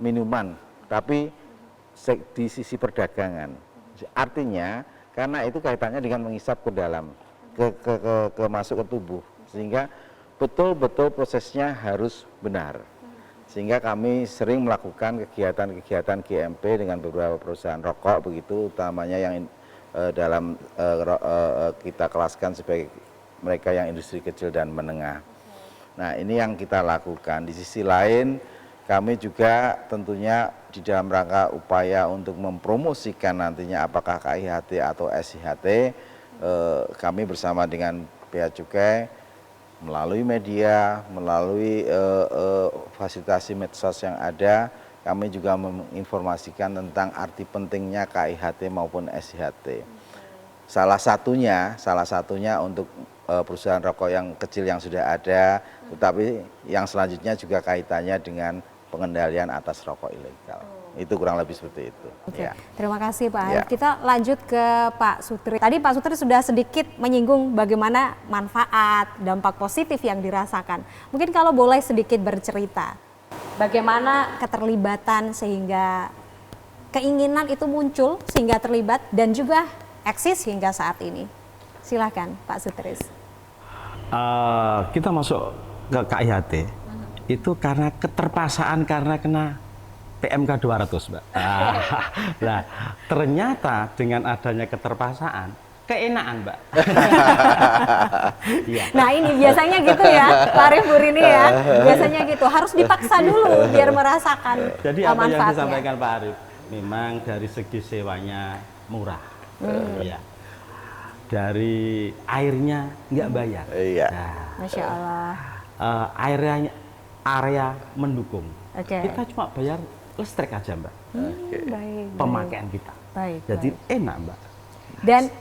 minuman, tapi di sisi perdagangan. Artinya karena itu kaitannya dengan mengisap ke dalam, ke masuk ke tubuh, sehingga betul-betul prosesnya harus benar. Sehingga kami sering melakukan kegiatan-kegiatan GMP dengan beberapa perusahaan rokok begitu, utamanya yang dalam kita kelaskan sebagai mereka yang industri kecil dan menengah. Nah, ini yang kita lakukan. Di sisi lain, kami juga tentunya di dalam rangka upaya untuk mempromosikan nantinya apakah KIHT atau SIHT, kami bersama dengan Bea Cukai melalui media, melalui fasilitasi medsos yang ada, kami juga menginformasikan tentang arti pentingnya KIHT maupun SIHT. Salah satunya untuk perusahaan rokok yang kecil yang sudah ada, tetapi yang selanjutnya juga kaitannya dengan pengendalian atas rokok ilegal. Itu kurang lebih seperti itu. Oke. Ya. Terima kasih Pak Arif. Kita lanjut ke Pak Sutris. Tadi Pak Sutris sudah sedikit menyinggung bagaimana manfaat, dampak positif yang dirasakan. Mungkin kalau boleh sedikit bercerita, bagaimana keterlibatan sehingga keinginan itu muncul sehingga terlibat dan juga eksis hingga saat ini. Silahkan Pak Sutris. Kita masuk ke KIHT itu karena keterpaksaan karena kena PMK 200, Mbak. Nah, ternyata dengan adanya keterpaksaan, keenaan, Mbak. Ya. Nah ini biasanya gitu ya, Pak Arif, Bu Rini ya, biasanya gitu, harus dipaksa dulu biar merasakan Jadi apa manfaatnya. yang disampaikan Pak Arif, memang dari segi sewanya murah, ya. Dari airnya nggak bayar. Iya. Nah, Masya Allah. Area mendukung. Okay. Kita cuma bayar listrik aja, Mbak. Baik. Pemakaian kita. Baik. Jadi enak, Mbak. Dan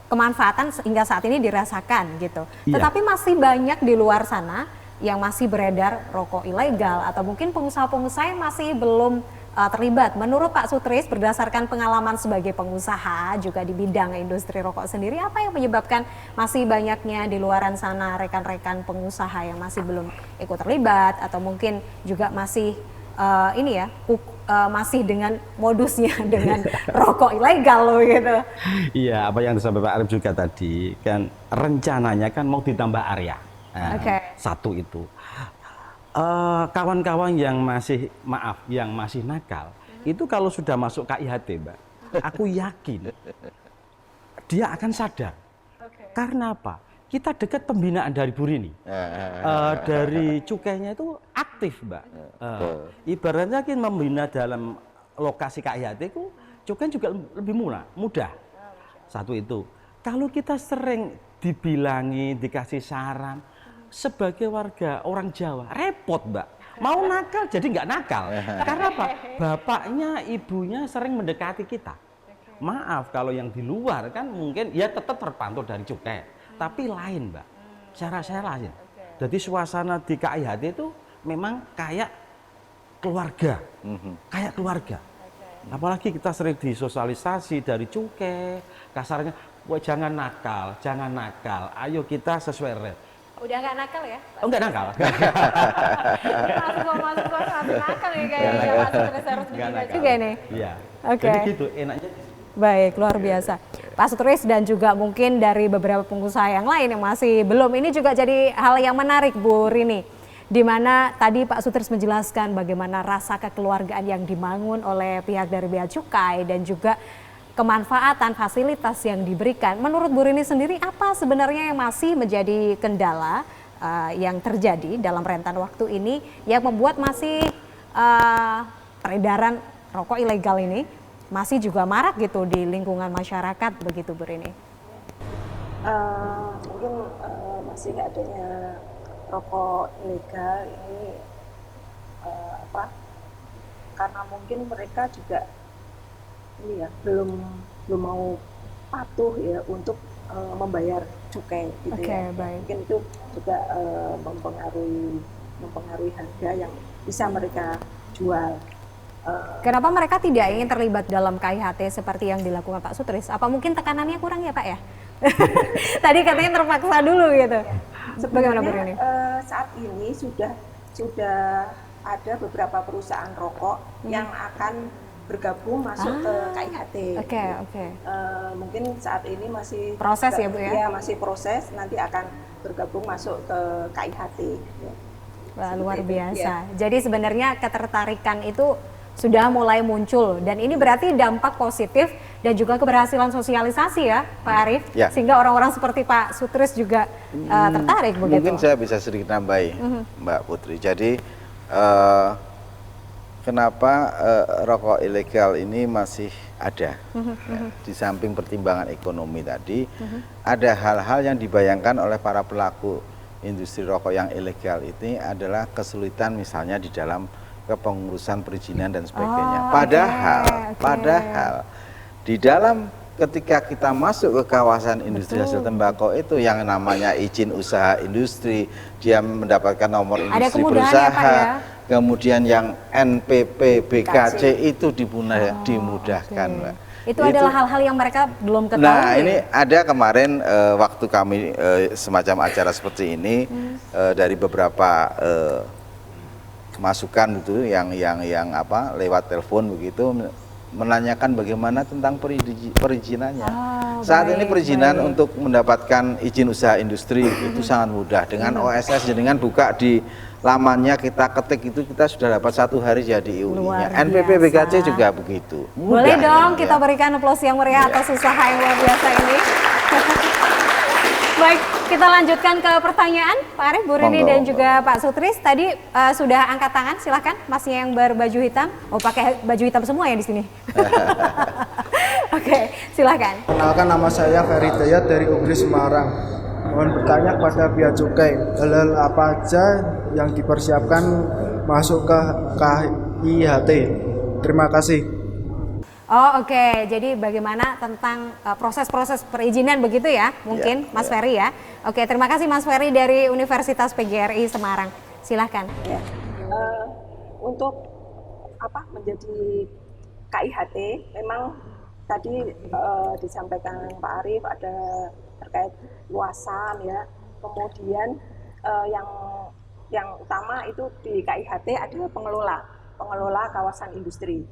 kemanfaatan hingga saat ini dirasakan gitu. Iya. Tetapi masih banyak di luar sana yang masih beredar rokok ilegal atau mungkin pengusaha-pengusaha yang masih belum terlibat. Menurut Pak Sutris, berdasarkan pengalaman sebagai pengusaha juga di bidang industri rokok sendiri, apa yang menyebabkan masih banyaknya di luaran sana rekan-rekan pengusaha yang masih belum ikut terlibat atau mungkin juga masih masih dengan modusnya dengan rokok ilegal loh gitu. Iya, apa yang disampaikan Pak Arif juga tadi, kan rencananya kan mau ditambah area. Nah, satu itu. Kawan-kawan yang masih nakal, itu kalau sudah masuk KIHT, Mbak, aku yakin dia akan sadar. Karena apa? Kita dekat pembinaan dari Bu Rini, dari cukainya itu aktif, Mbak. Ibaratnya kita membina dalam lokasi KIHT itu cukai juga lebih mudah. Satu itu. Kalau kita sering dibilangi, dikasih saran, sebagai warga orang Jawa repot, Mbak. Mau nakal jadi nggak nakal. Karena apa? Bapaknya, ibunya sering mendekati kita. Maaf kalau yang di luar kan mungkin ya tetap terpantau dari cukai, tapi lain, Mbak. Cara saya lain. Jadi suasana di KIHT itu memang kayak keluarga, kayak keluarga. Apalagi kita sering disosialisasi dari cukai, kasarnya, jangan nakal, ayo kita sesuai rel. Udah nggak nakal ya? Oh, nggak nakal. Masuk nakal ya kayaknya Pak Sutris, harus dijaga juga nih. Iya. Oke. Jadi gitu, enaknya. Baik, luar biasa. Pak Sutris dan juga mungkin dari beberapa pengusaha yang lain yang masih belum, ini juga jadi hal yang menarik Bu Rini. Di mana tadi Pak Sutris menjelaskan bagaimana rasa kekeluargaan yang dibangun oleh pihak dari Bea Cukai dan juga kemanfaatan fasilitas yang diberikan. Menurut Bu Rini sendiri, apa sebenarnya yang masih menjadi kendala yang terjadi dalam rentan waktu ini yang membuat masih peredaran rokok ilegal ini masih juga marak gitu di lingkungan masyarakat begitu, Bu Rini? Mungkin masih nggak adanya rokok ilegal ini karena mungkin mereka juga belum mau patuh ya untuk membayar cukai gitu ya. Baik. Mungkin itu juga mempengaruhi harga yang bisa mereka jual. Kenapa mereka tidak ingin terlibat dalam KIHT seperti yang dilakukan Pak Sutris? Apa mungkin tekanannya kurang ya Pak ya? Tadi katanya terpaksa dulu gitu. Bagaimana Bu Rini? Saat ini sudah ada beberapa perusahaan rokok yang akan bergabung masuk ke KIHT. Oke. Mungkin saat ini masih proses ya Bu ya? Iya, masih proses, nanti akan bergabung masuk ke KIHT. Wah, luar biasa. Jadi sebenarnya ketertarikan itu sudah mulai muncul dan ini berarti dampak positif dan juga keberhasilan sosialisasi ya Pak Arief, sehingga orang-orang seperti Pak Sutris juga tertarik begitu. Mungkin saya bisa sedikit nambahi Mbak Putri. Jadi kenapa rokok ilegal ini masih ada? Di samping pertimbangan ekonomi tadi, ada hal-hal yang dibayangkan oleh para pelaku industri rokok yang ilegal ini adalah kesulitan misalnya di dalam kepengurusan perizinan dan sebagainya. Padahal di dalam ketika kita masuk ke kawasan industri hasil tembakau itu yang namanya izin usaha industri, dia mendapatkan nomor industri berusaha, kemudian yang NPP BKC itu dimudahkan, Mbak. Itu adalah hal-hal yang mereka belum ketahui. Nah, ini ada kemarin waktu kami semacam acara seperti ini dari beberapa masukan itu yang lewat telepon begitu menanyakan bagaimana tentang perizinannya. Saat ini perizinan untuk mendapatkan izin usaha industri itu sangat mudah dengan OSS, dengan buka di lamannya kita ketik itu kita sudah dapat 1 hari jadi IUI-nya. NPP BKC juga begitu. Mudah, boleh dong kita berikan aplaus yang meriah atas usaha yang luar biasa ini. Baik, kita lanjutkan ke pertanyaan Pak Arief, Bu Rini dan juga Pak Sutris. Tadi sudah angkat tangan, silahkan Masnya yang berbaju hitam. Oh, pakai baju hitam semua ya di sini. Oke, silahkan. Kenalkan, nama saya Ferry Dayat dari UGRI Semarang. Mohon bertanya kepada Bea Cukai, hal-hal apa aja yang dipersiapkan masuk ke KIHT? Terima kasih. Oh oke, jadi bagaimana tentang proses-proses perizinan begitu ya, mungkin Mas Ferry ya. Oke, terima kasih Mas Ferry dari Universitas PGRI Semarang. Silahkan. Untuk menjadi KIHT, memang tadi disampaikan Pak Arief ada terkait luasan ya. Kemudian yang utama itu di KIHT ada pengelola kawasan industri.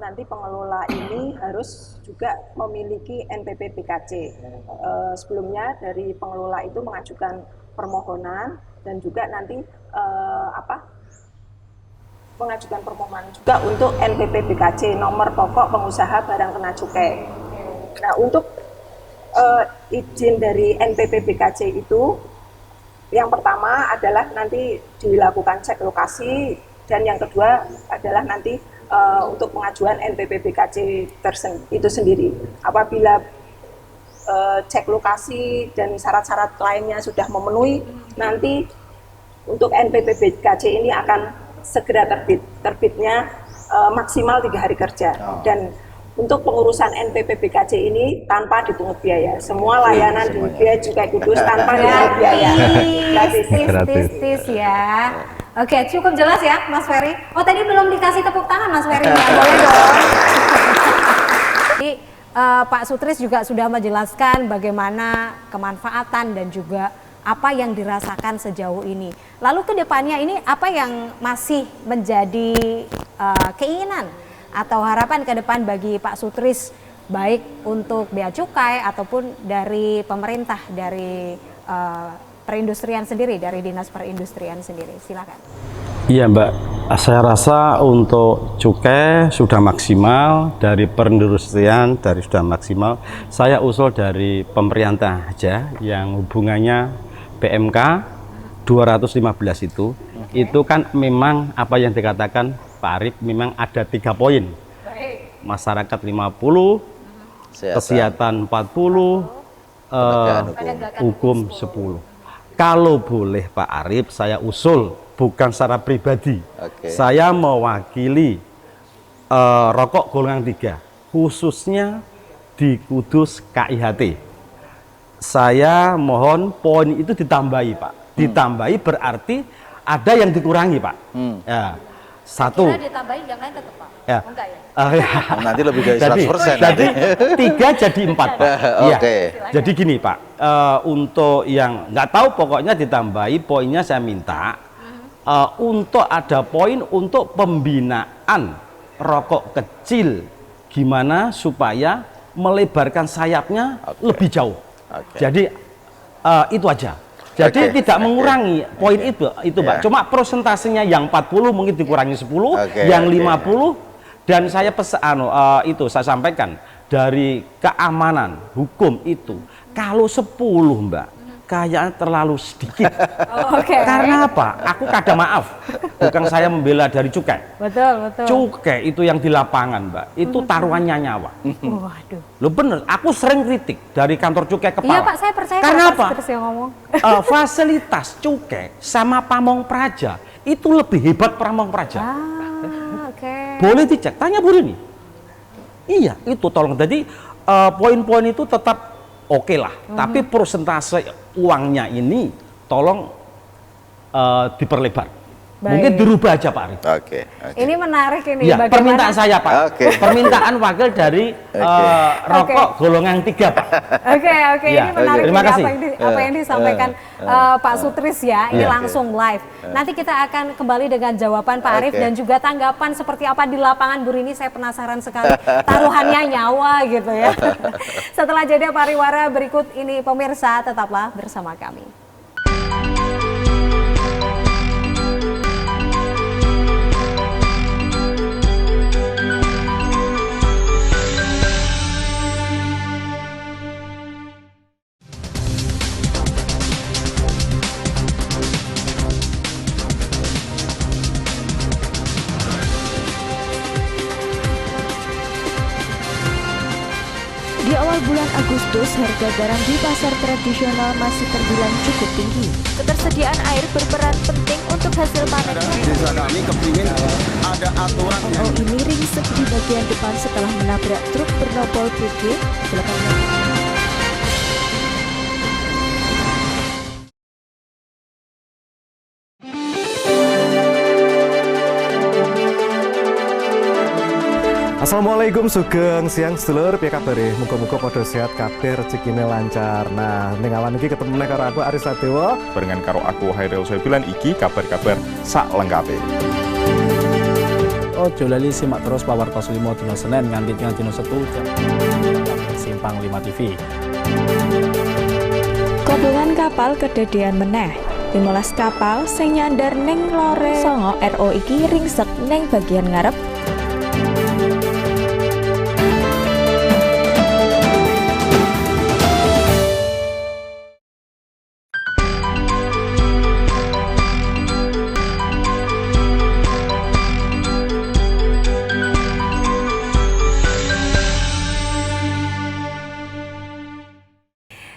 Nanti pengelola ini harus juga memiliki NPP BKC. Sebelumnya dari pengelola itu mengajukan permohonan dan juga nanti mengajukan permohonan juga untuk NPP BKC, nomor pokok pengusaha barang kena cukai. Nah, untuk izin dari NPP BKC itu yang pertama adalah nanti dilakukan cek lokasi, dan yang kedua adalah nanti untuk pengajuan NPP BKC itu sendiri. Apabila cek lokasi dan syarat-syarat lainnya sudah memenuhi, nanti untuk NPP BKC ini akan segera terbit. Terbitnya maksimal 3 hari kerja. Dan untuk pengurusan NPP BKC ini tanpa dipungut biaya. Semua layanan di Bea Cukai Kudus tanpa dipungut biaya. Gratis ya. Oke, cukup jelas ya Mas Ferry. Oh, tadi belum dikasih tepuk tangan Mas Ferry. Boleh dong. Jadi Pak Sutris juga sudah menjelaskan bagaimana kemanfaatan dan juga apa yang dirasakan sejauh ini. Lalu ke depannya ini apa yang masih menjadi keinginan atau harapan ke depan bagi Pak Sutris, baik untuk Bea Cukai ataupun dari pemerintah, dari perindustrian sendiri, dari Dinas Perindustrian sendiri? Silakan. Iya Mbak, saya rasa untuk cukai sudah maksimal, dari perindustrian sudah maksimal. Saya usul dari pemerintah aja yang hubungannya PMK 215 itu kan memang apa yang dikatakan Pak Arief, memang ada 3 poin. Masyarakat 50, kesehatan 40, hukum 10. Kalau boleh Pak Arief, saya usul bukan secara pribadi, saya mewakili rokok golongan 3, khususnya di Kudus KIHT. Saya mohon poin itu ditambahi Pak. Ditambahi berarti ada yang dikurangi Pak. Ya, 1. Ditambahi yang lain tetap Pak. Ya. Enggak ya? Nanti lebih dari 100%. Jadi 3 jadi 4 Pak. Oke. Jadi gini Pak, untuk yang nggak tahu pokoknya ditambahi poinnya, saya minta untuk ada poin untuk pembinaan rokok kecil, gimana supaya melebarkan sayapnya lebih jauh. Jadi itu aja. Jadi tidak mengurangi poin itu Pak. Cuma persentasenya yang 40 mungkin dikurangi 10, yang 50 dan saya itu saya sampaikan dari keamanan hukum itu kalau 10 Mbak kayaknya terlalu sedikit. Karena apa? Aku kadang maaf, bukan saya membela dari cukai. Betul. Cukai itu yang di lapangan, Mbak, itu taruhannya nyawa. Waduh. Lo bener, aku sering kritik dari kantor cukai kepala. Iya Pak, saya percaya. Karena apa? Yang ngomong. Fasilitas cukai sama Pamong Praja itu lebih hebat Pamong Praja. Boleh dicek, tanya Bu Rini. Iya, itu tolong. Jadi poin-poin itu tetap oke lah, tapi persentase uangnya ini tolong diperlebar. Mungkin dirubah aja Pak Arif. Ini menarik ini. Ya, permintaan saya Pak. Permintaan wakil dari rokok golongan 3 Pak. Oke. Ya, ini menarik terima kasih. Apa yang disampaikan Pak Sutris ya. Ini langsung live. Nanti kita akan kembali dengan jawaban Pak Arif dan juga tanggapan seperti apa di lapangan Bu Rini. Saya penasaran sekali. Taruhannya nyawa gitu ya. Setelah jeda pariwara berikut ini pemirsa, tetaplah bersama kami. Di awal bulan Agustus, harga garam di pasar tradisional masih terbilang cukup tinggi. Ketersediaan air berperan penting untuk hasil panennya. Desa kami kepingin ada aturan. Ini ringsek di bagian depan setelah menabrak truk bernopol BG belakangnya. Assalamualaikum, sugeng siang sedulur, piye kabare? Muga-muga padha sehat kabeh, rezekine lancar. Nah, ning awan iki ketemu karo aku Aris Sadewa, barengan karo aku Hairil Soebilan iki kabar-kabar sak lengkape. Ojo lali simak terus pawartos 5 dina Senin nganti dina Setu jam Simpang 5 TV. Kobongan kapal kedadean meneh. 15 kapal sing nyandar ning lore Songo RO iki ringsek ning bagian ngarep.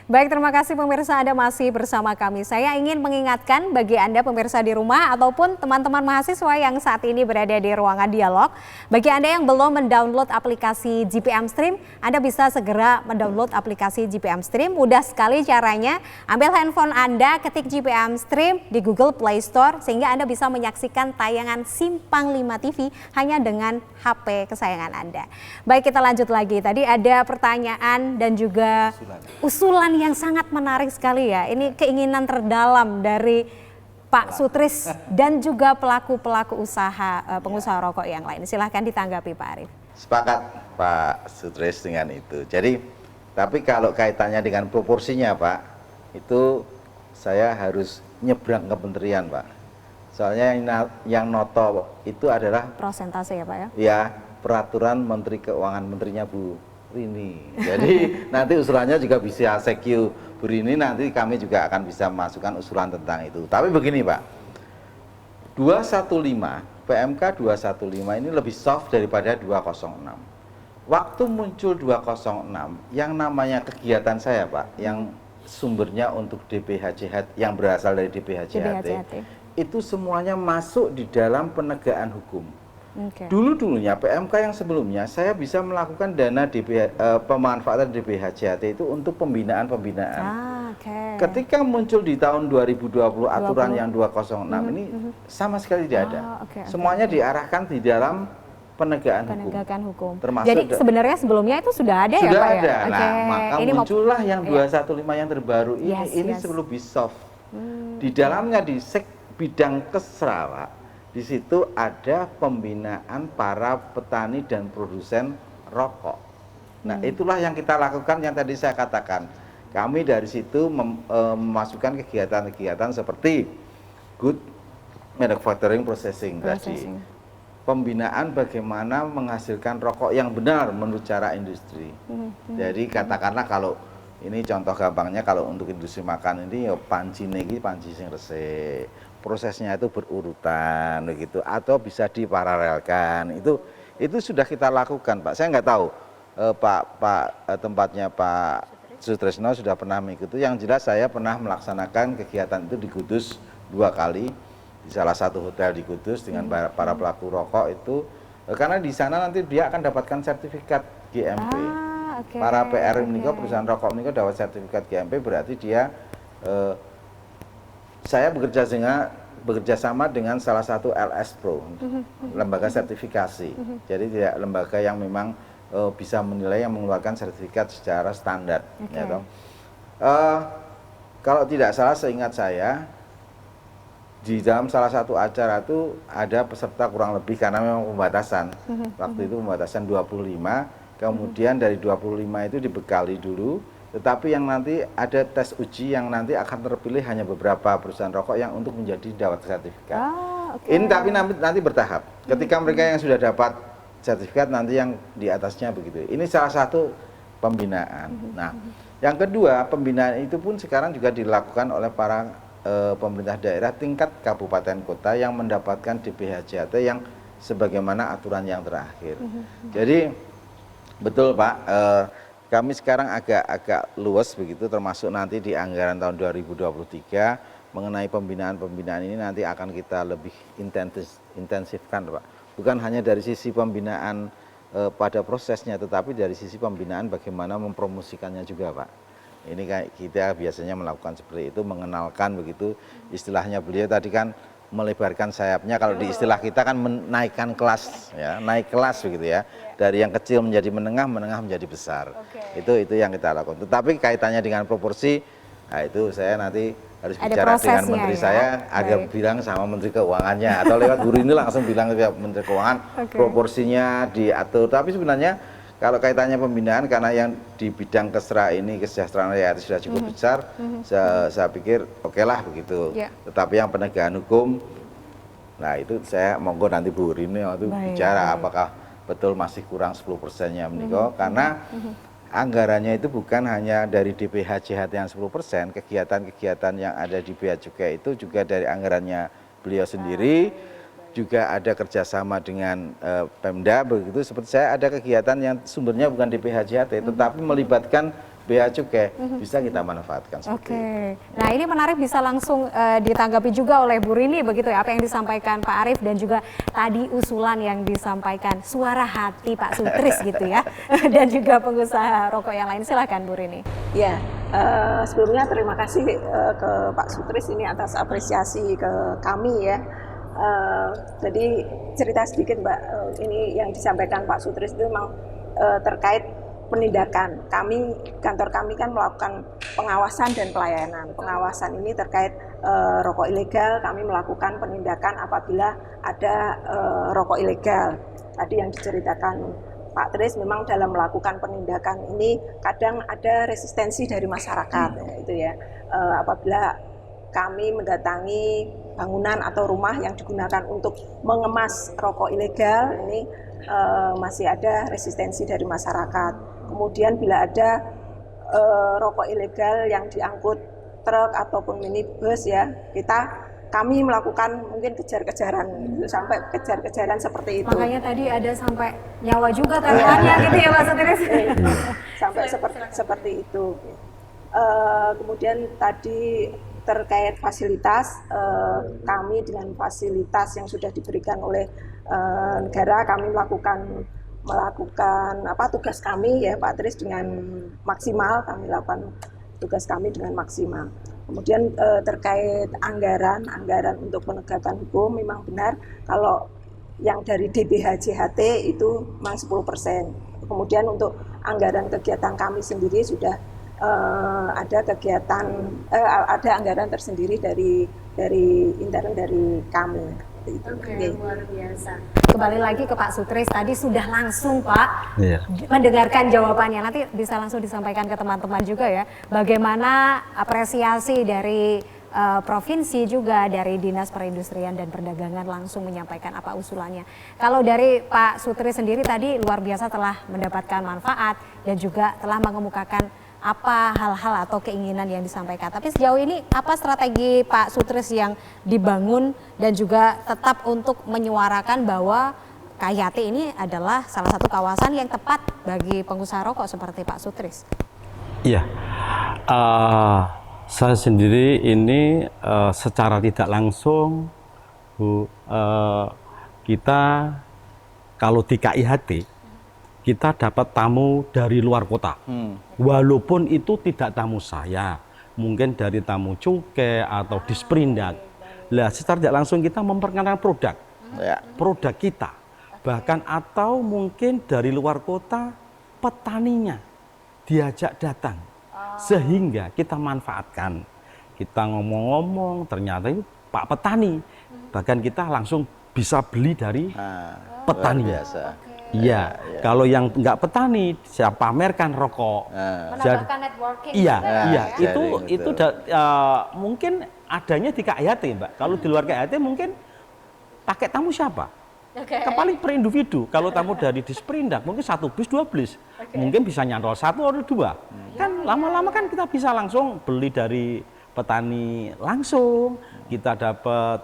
Baik, terima kasih pemirsa, Anda masih bersama kami. Saya ingin mengingatkan bagi Anda pemirsa di rumah ataupun teman-teman mahasiswa yang saat ini berada di ruangan dialog. Bagi Anda yang belum mendownload aplikasi GPM Stream, Anda bisa segera mendownload aplikasi GPM Stream. Mudah sekali caranya. Ambil handphone Anda, ketik GPM Stream di Google Play Store sehingga Anda bisa menyaksikan tayangan Simpang 5 TV hanya dengan HP kesayangan Anda. Baik, kita lanjut lagi. Tadi ada pertanyaan dan juga usulan yang sangat menarik sekali ya. Ini keinginan terdalam dari Pak Sutris dan juga pelaku-pelaku usaha pengusaha rokok yang lain. Silahkan ditanggapi Pak Arif. Sepakat Pak Sutris dengan itu. Jadi, tapi kalau kaitannya dengan proporsinya Pak, itu saya harus nyebrang kementerian Pak. Soalnya yang noto itu adalah prosentase ya Pak ya? Ya, peraturan Menteri Keuangan, menterinya Bu Rini. Jadi nanti usulannya juga bisa sekyu Bu Rini, nanti kami juga akan bisa memasukkan usulan tentang itu. Tapi begini Pak, 215, PMK 215 ini lebih soft daripada 206. Waktu muncul 206, yang namanya kegiatan saya Pak, yang sumbernya untuk DPHJHT, yang berasal dari DPHJHT, itu semuanya masuk di dalam penegakan hukum. Dulu-dulunya PMK yang sebelumnya saya bisa melakukan dana pemanfaatan DPHJHT itu untuk pembinaan-pembinaan. Ketika muncul di tahun 2020 aturan yang 206 ini sama sekali tidak ada. Semuanya diarahkan di dalam penegakan hukum. Termasuk jadi sebenarnya sebelumnya itu sudah ada ya Pak? Sudah ada. Nah, maka ini muncullah yang 215 yang terbaru ini lebih soft. Di dalamnya di bidang kesra Pak, di situ ada pembinaan para petani dan produsen rokok. Nah, itulah yang kita lakukan yang tadi saya katakan. Kami dari situ memasukkan kegiatan-kegiatan seperti good manufacturing processing tadi. Pembinaan bagaimana menghasilkan rokok yang benar menurut cara industri. Jadi katakanlah kalau ini contoh gampangnya, kalau untuk industri makan ini ya panci niki panci sing resik. Prosesnya itu berurutan begitu atau bisa diparalelkan. Itu sudah kita lakukan, Pak. Saya nggak tahu tempatnya Pak Sutrisno sudah pernah mengikuti. Yang jelas saya pernah melaksanakan kegiatan itu di Kudus 2 kali, di salah satu hotel di Kudus dengan para pelaku rokok itu, karena di sana nanti dia akan dapatkan sertifikat GMP. Para PR ini perusahaan rokok ini dapat sertifikat GMP, berarti dia saya bekerja sama dengan salah satu LS Pro, lembaga sertifikasi. Jadi tidak lembaga yang memang bisa menilai, yang mengeluarkan sertifikat secara standar. Ya, kalau tidak salah, seingat saya di dalam salah satu acara itu ada peserta kurang lebih, karena memang pembatasan. Waktu itu pembatasan 25, kemudian dari 25 itu dibekali dulu. Tetapi yang nanti ada tes uji yang nanti akan terpilih hanya beberapa perusahaan rokok yang untuk menjadi dapat sertifikat. Ini tapi nanti bertahap. Ketika mereka yang sudah dapat sertifikat, nanti yang di atasnya begitu. Ini salah satu pembinaan. Nah, yang kedua, pembinaan itu pun sekarang juga dilakukan oleh para pemerintah daerah tingkat kabupaten kota yang mendapatkan DPHJT yang sebagaimana aturan yang terakhir. Jadi betul Pak. Kami sekarang agak luas begitu, termasuk nanti di anggaran tahun 2023 mengenai pembinaan ini nanti akan kita lebih intensifkan Pak. Bukan hanya dari sisi pembinaan pada prosesnya, tetapi dari sisi pembinaan bagaimana mempromosikannya juga Pak. Ini kayak kita biasanya melakukan seperti itu, mengenalkan begitu, istilahnya beliau tadi kan melebarkan sayapnya, kalau di istilah kita kan menaikkan kelas, ya, naik kelas begitu ya, dari yang kecil menjadi menengah, menengah menjadi besar. Itu yang kita lakukan. Tetapi kaitannya dengan proporsi, nah itu saya nanti harus bicara dengan menteri saya agar bilang sama menteri keuangannya, atau lewat guru ini langsung bilang ke menteri keuangan proporsinya diatur. Tapi sebenarnya kalau kaitannya pembinaan, karena yang di bidang kesejahteraan rakyat sudah cukup besar, saya pikir okelah begitu. Tetapi yang penegakan hukum, nah itu saya monggo nanti Bu Rini itu bicara apakah betul masih kurang 10%-nya meniko, karena anggarannya itu bukan hanya dari DPHJT yang 10%, kegiatan-kegiatan yang ada di Bea Cukai itu juga dari anggarannya beliau sendiri. Juga ada kerjasama dengan Pemda begitu. Seperti saya ada kegiatan yang sumbernya bukan di DPHJT, tetapi melibatkan Bea Cukai, bisa kita manfaatkan. Nah ini menarik, bisa langsung ditanggapi juga oleh Bu Rini begitu ya, apa yang disampaikan Pak Arief dan juga tadi usulan yang disampaikan, suara hati Pak Sutris gitu ya, dan juga pengusaha rokok yang lain. Silahkan Bu Rini. Ya, sebelumnya terima kasih ke Pak Sutris ini atas apresiasi ke kami ya. Jadi cerita sedikit Mbak, ini yang disampaikan Pak Sutris itu memang terkait penindakan. Kantor kami kan melakukan pengawasan dan pelayanan. Pengawasan ini terkait rokok ilegal, kami melakukan penindakan apabila ada rokok ilegal. Tadi yang diceritakan Pak Tris, memang dalam melakukan penindakan ini kadang ada resistensi dari masyarakat, itu ya. Apabila kami mendatangi bangunan atau rumah yang digunakan untuk mengemas rokok ilegal, ini masih ada resistensi dari masyarakat. Kemudian bila ada rokok ilegal yang diangkut truk ataupun minibus ya, kami melakukan mungkin kejar-kejaran, sampai kejar-kejaran seperti itu. Makanya tadi ada sampai nyawa juga taruhannya gitu ya Pak Sutris. Sampai seperti itu. Kemudian tadi terkait fasilitas, kami dengan fasilitas yang sudah diberikan oleh negara, kami melakukan tugas kami ya Pak Tris dengan maksimal, kami lakukan tugas kami dengan maksimal. Kemudian terkait anggaran untuk penegakan hukum, memang benar kalau yang dari DPHJT itu memang 10%. Kemudian untuk anggaran kegiatan kami sendiri sudah ada anggaran tersendiri dari intern dari kami. seperti itu. Luar biasa. Kembali lagi ke Pak Sutris, tadi sudah langsung Pak mendengarkan jawabannya, nanti bisa langsung disampaikan ke teman-teman juga ya, bagaimana apresiasi dari provinsi juga dari Dinas Perindustrian dan Perdagangan langsung menyampaikan apa usulannya. Kalau dari Pak Sutris sendiri tadi luar biasa telah mendapatkan manfaat dan juga telah mengemukakan apa hal-hal atau keinginan yang disampaikan. Tapi sejauh ini apa strategi Pak Sutris yang dibangun dan juga tetap untuk menyuarakan bahwa KIHT ini adalah salah satu kawasan yang tepat bagi pengusaha rokok seperti Pak Sutris? Iya, saya sendiri ini secara tidak langsung Bu, kita kalau di KIHT kita dapat tamu dari luar kota, walaupun itu tidak tamu saya, mungkin dari tamu cukai atau disperindak. Lah secara tidak langsung kita memperkenalkan produk kita, bahkan atau mungkin dari luar kota petaninya diajak datang. Sehingga kita manfaatkan, kita ngomong-ngomong ternyata itu Pak Petani, bahkan kita langsung bisa beli dari petani. Iya, kalau yang nggak petani, saya pamerkan rokok. Menambahkan networking. Iya, itu mungkin adanya di KIHT, Mbak. Kalau di luar KIHT mungkin pakai tamu siapa? Paling per individu. Kalau tamu dari disperindak mungkin 1 bis 2 bis, mungkin bisa nyantol 1 atau 2. Kan lama-lama kan kita bisa langsung beli dari petani langsung, kita dapat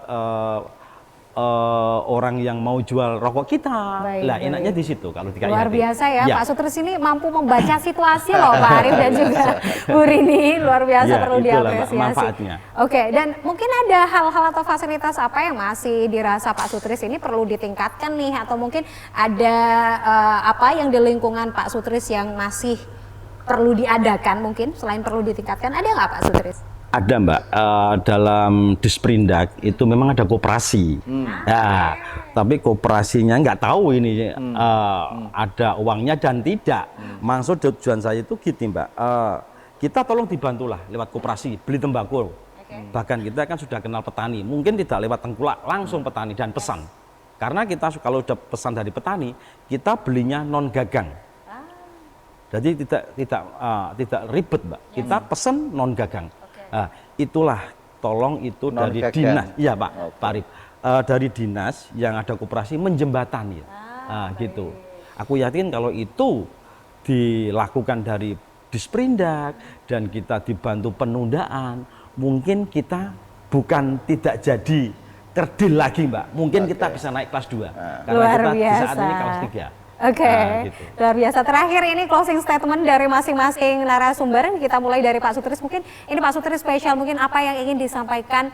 orang yang mau jual rokok kita. Lah enaknya di situ kalau di KIHT. Luar biasa ya, Pak Sutris ini mampu membaca situasi loh Pak Arif dan juga Bu Rini, luar biasa, perlu diapresiasi. Manfaatnya. Oke, dan mungkin ada hal-hal atau fasilitas apa yang masih dirasa Pak Sutris ini perlu ditingkatkan nih, atau mungkin ada apa yang di lingkungan Pak Sutris yang masih perlu diadakan, mungkin selain perlu ditingkatkan, ada nggak Pak Sutris? Ada Mbak, dalam disperindak itu memang ada koperasi. Ya, tapi koperasinya nggak tahu ini ada uangnya dan tidak. Maksud tujuan saya itu gitu Mbak, kita tolong dibantulah lewat koperasi, beli tembakau. Bahkan kita kan sudah kenal petani, mungkin tidak lewat tengkulak, langsung petani dan pesan. Karena kita kalau udah pesan dari petani, kita belinya non gagang. Jadi tidak ribet Mbak, kita pesan non gagang. Itulah tolong itu dari dinas, iya Pak Arif, dari dinas yang ada koperasi menjembatani, gitu. Aku yakin kalau itu dilakukan dari disperindak dan kita dibantu penundaan, mungkin kita bukan tidak jadi kerdil lagi Mbak, mungkin kita bisa naik kelas 2, karena kita di saat ini kelas 3. Gitu. Luar biasa. Terakhir ini closing statement dari masing-masing narasumber. Kita mulai dari Pak Sutris. Mungkin ini Pak Sutris spesial, mungkin apa yang ingin disampaikan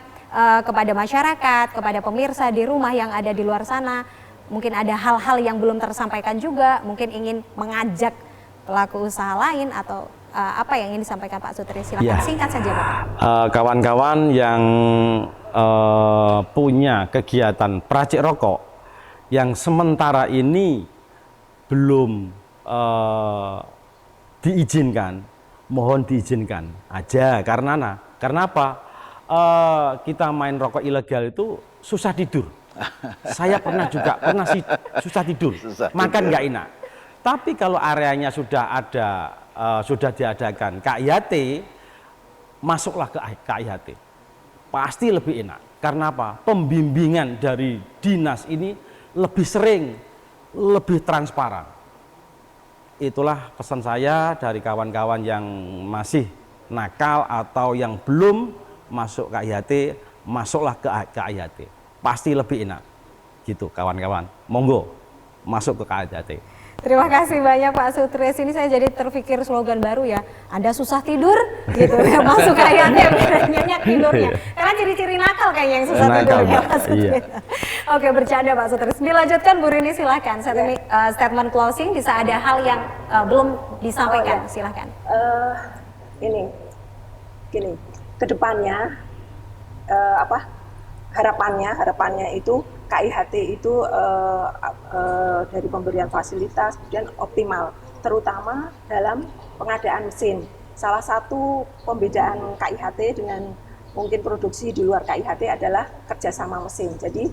kepada masyarakat, kepada pemirsa di rumah yang ada di luar sana. Mungkin ada hal-hal yang belum tersampaikan juga, mungkin ingin mengajak pelaku usaha lain, atau apa yang ingin disampaikan Pak Sutris? Silakan singkat saja Pak. Kawan-kawan yang punya kegiatan peracik rokok yang sementara ini belum diizinkan, mohon diizinkan aja. Karena apa? Kita main rokok ilegal itu susah tidur. Saya pernah susah tidur, makan nggak enak. Tapi kalau areanya sudah ada, sudah diadakan KIHT, masuklah ke KIHT, pasti lebih enak. Karena apa? Pembimbingan dari dinas ini lebih sering, lebih transparan. Itulah pesan saya dari kawan-kawan yang masih nakal atau yang belum masuk KIHT, masuklah ke KIHT. Pasti lebih enak. Gitu kawan-kawan. Monggo masuk ke KIHT. Terima kasih banyak Pak Sutris. Ini saya jadi terpikir slogan baru ya. Anda susah tidur gitu ya, masuk KIHT nyenyak tidurnya. Karena ciri-ciri nakal kayaknya yang susah tidur ya Pak Sutris. Oke, bercanda Pak Sutris. Dilanjutkan Bu Rini, silahkan. Statement closing, bisa ada hal yang belum disampaikan, silahkan. Gini, kedepannya harapannya itu KIHT itu dari pemberian fasilitas kemudian optimal, terutama dalam pengadaan mesin. Salah satu pembedaan KIHT dengan mungkin produksi di luar KIHT adalah kerjasama mesin. Jadi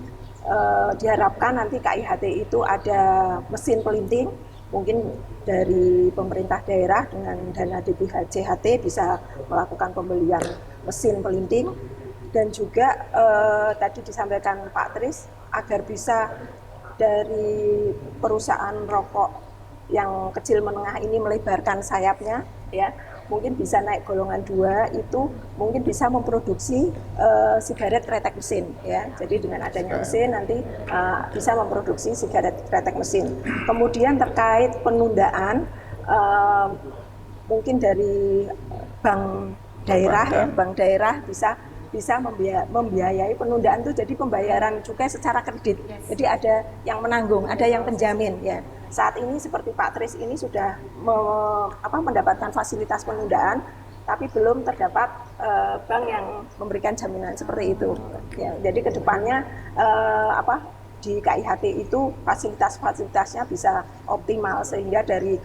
diharapkan nanti KIHT itu ada mesin pelinting, mungkin dari pemerintah daerah dengan dana DBHJHT bisa melakukan pembelian mesin pelinting, dan juga tadi disampaikan Pak Tris agar bisa dari perusahaan rokok yang kecil menengah ini melebarkan sayapnya, ya mungkin bisa naik golongan 2, itu mungkin bisa memproduksi sigaret kretek mesin, ya. Jadi dengan adanya mesin nanti bisa memproduksi sigaret kretek mesin. Kemudian terkait penundaan, mungkin dari bank daerah, ya, bank daerah bisa membiayai penundaan itu, jadi pembayaran cukai secara kredit. Jadi ada yang menanggung, ada yang penjamin, ya. Saat ini seperti Pak Tris ini sudah mendapatkan fasilitas penundaan, tapi belum terdapat bank yang memberikan jaminan seperti itu. Ya, jadi kedepannya di KIHT itu fasilitas-fasilitasnya bisa optimal, sehingga dari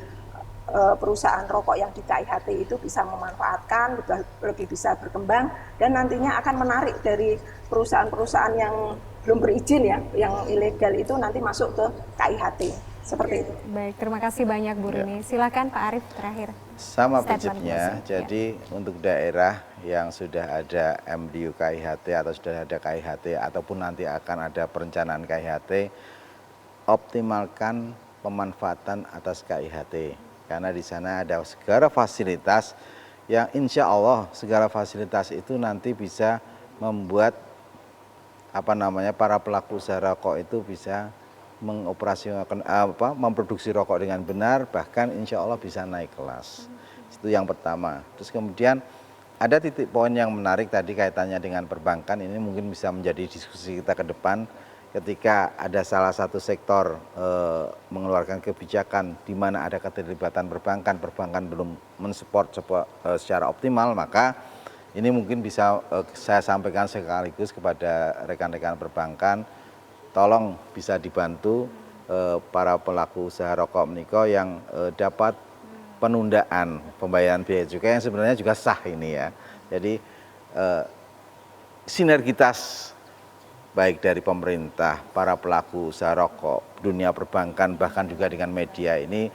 perusahaan rokok yang di KIHT itu bisa memanfaatkan, lebih bisa berkembang, dan nantinya akan menarik dari perusahaan-perusahaan yang belum berizin, ya, yang ilegal itu nanti masuk ke KIHT. Seperti itu. Baik, terima kasih banyak Bu Rini. Silakan Pak Arief terakhir. Sama prinsipnya, jadi untuk daerah yang sudah ada MDU KIHT atau sudah ada KIHT ataupun nanti akan ada perencanaan KIHT, optimalkan pemanfaatan atas KIHT. Karena di sana ada segala fasilitas yang insya Allah segala fasilitas itu nanti bisa membuat para pelaku usaha rokok itu bisa mengoperasionalkan memproduksi rokok dengan benar, bahkan insya Allah bisa naik kelas. Itu yang pertama. Terus kemudian ada titik poin yang menarik tadi kaitannya dengan perbankan, ini mungkin bisa menjadi diskusi kita ke depan ketika ada salah satu sektor mengeluarkan kebijakan di mana ada keterlibatan perbankan belum mensupport secara optimal, maka ini mungkin bisa saya sampaikan sekaligus kepada rekan-rekan perbankan, tolong bisa dibantu para pelaku usaha rokok meniko yang dapat penundaan pembayaran biaya cukai yang sebenarnya juga sah ini, ya. Jadi sinergitas baik dari pemerintah, para pelaku usaha rokok, dunia perbankan, bahkan juga dengan media ini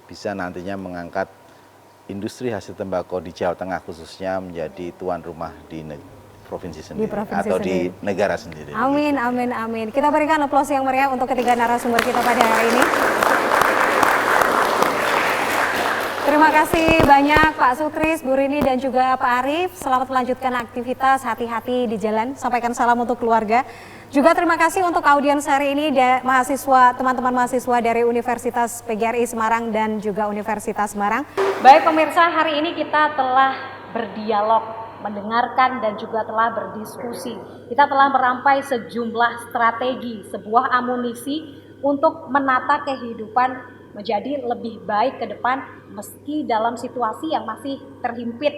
bisa nantinya mengangkat industri hasil tembakau di Jawa Tengah khususnya menjadi tuan rumah di provinsi sendiri atau di negara sendiri. Amin, amin, amin. Kita berikan aplaus yang meriah untuk ketiga narasumber kita pada hari ini. Terima kasih banyak Pak Sutris, Bu Rini, dan juga Pak Arief. Selamat melanjutkan aktivitas, hati-hati di jalan. Sampaikan salam untuk keluarga. Juga terima kasih untuk audiens hari ini mahasiswa, teman-teman mahasiswa dari Universitas PGRI Semarang dan juga Universitas Semarang. Baik pemirsa, hari ini kita telah berdialog, mendengarkan dan juga telah berdiskusi. Kita telah merampai sejumlah strategi, sebuah amunisi untuk menata kehidupan menjadi lebih baik ke depan meski dalam situasi yang masih terhimpit.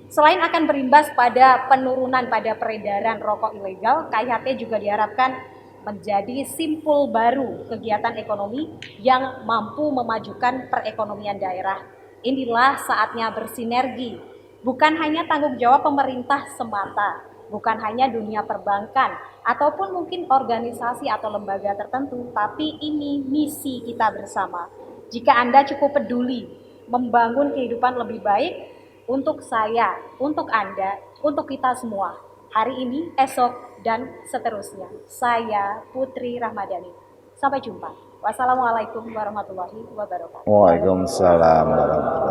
Selain akan berimbas pada penurunan pada peredaran rokok ilegal, KIHT juga diharapkan menjadi simpul baru kegiatan ekonomi yang mampu memajukan perekonomian daerah. Inilah saatnya bersinergi, bukan hanya tanggung jawab pemerintah semata, bukan hanya dunia perbankan, ataupun mungkin organisasi atau lembaga tertentu, tapi ini misi kita bersama. Jika Anda cukup peduli membangun kehidupan lebih baik untuk saya, untuk Anda, untuk kita semua, hari ini, esok, dan seterusnya. Saya Putri Rahmadani. Sampai jumpa. Wassalamualaikum warahmatullahi wabarakatuh. Waalaikumsalam warahmatullahi wabarakatuh.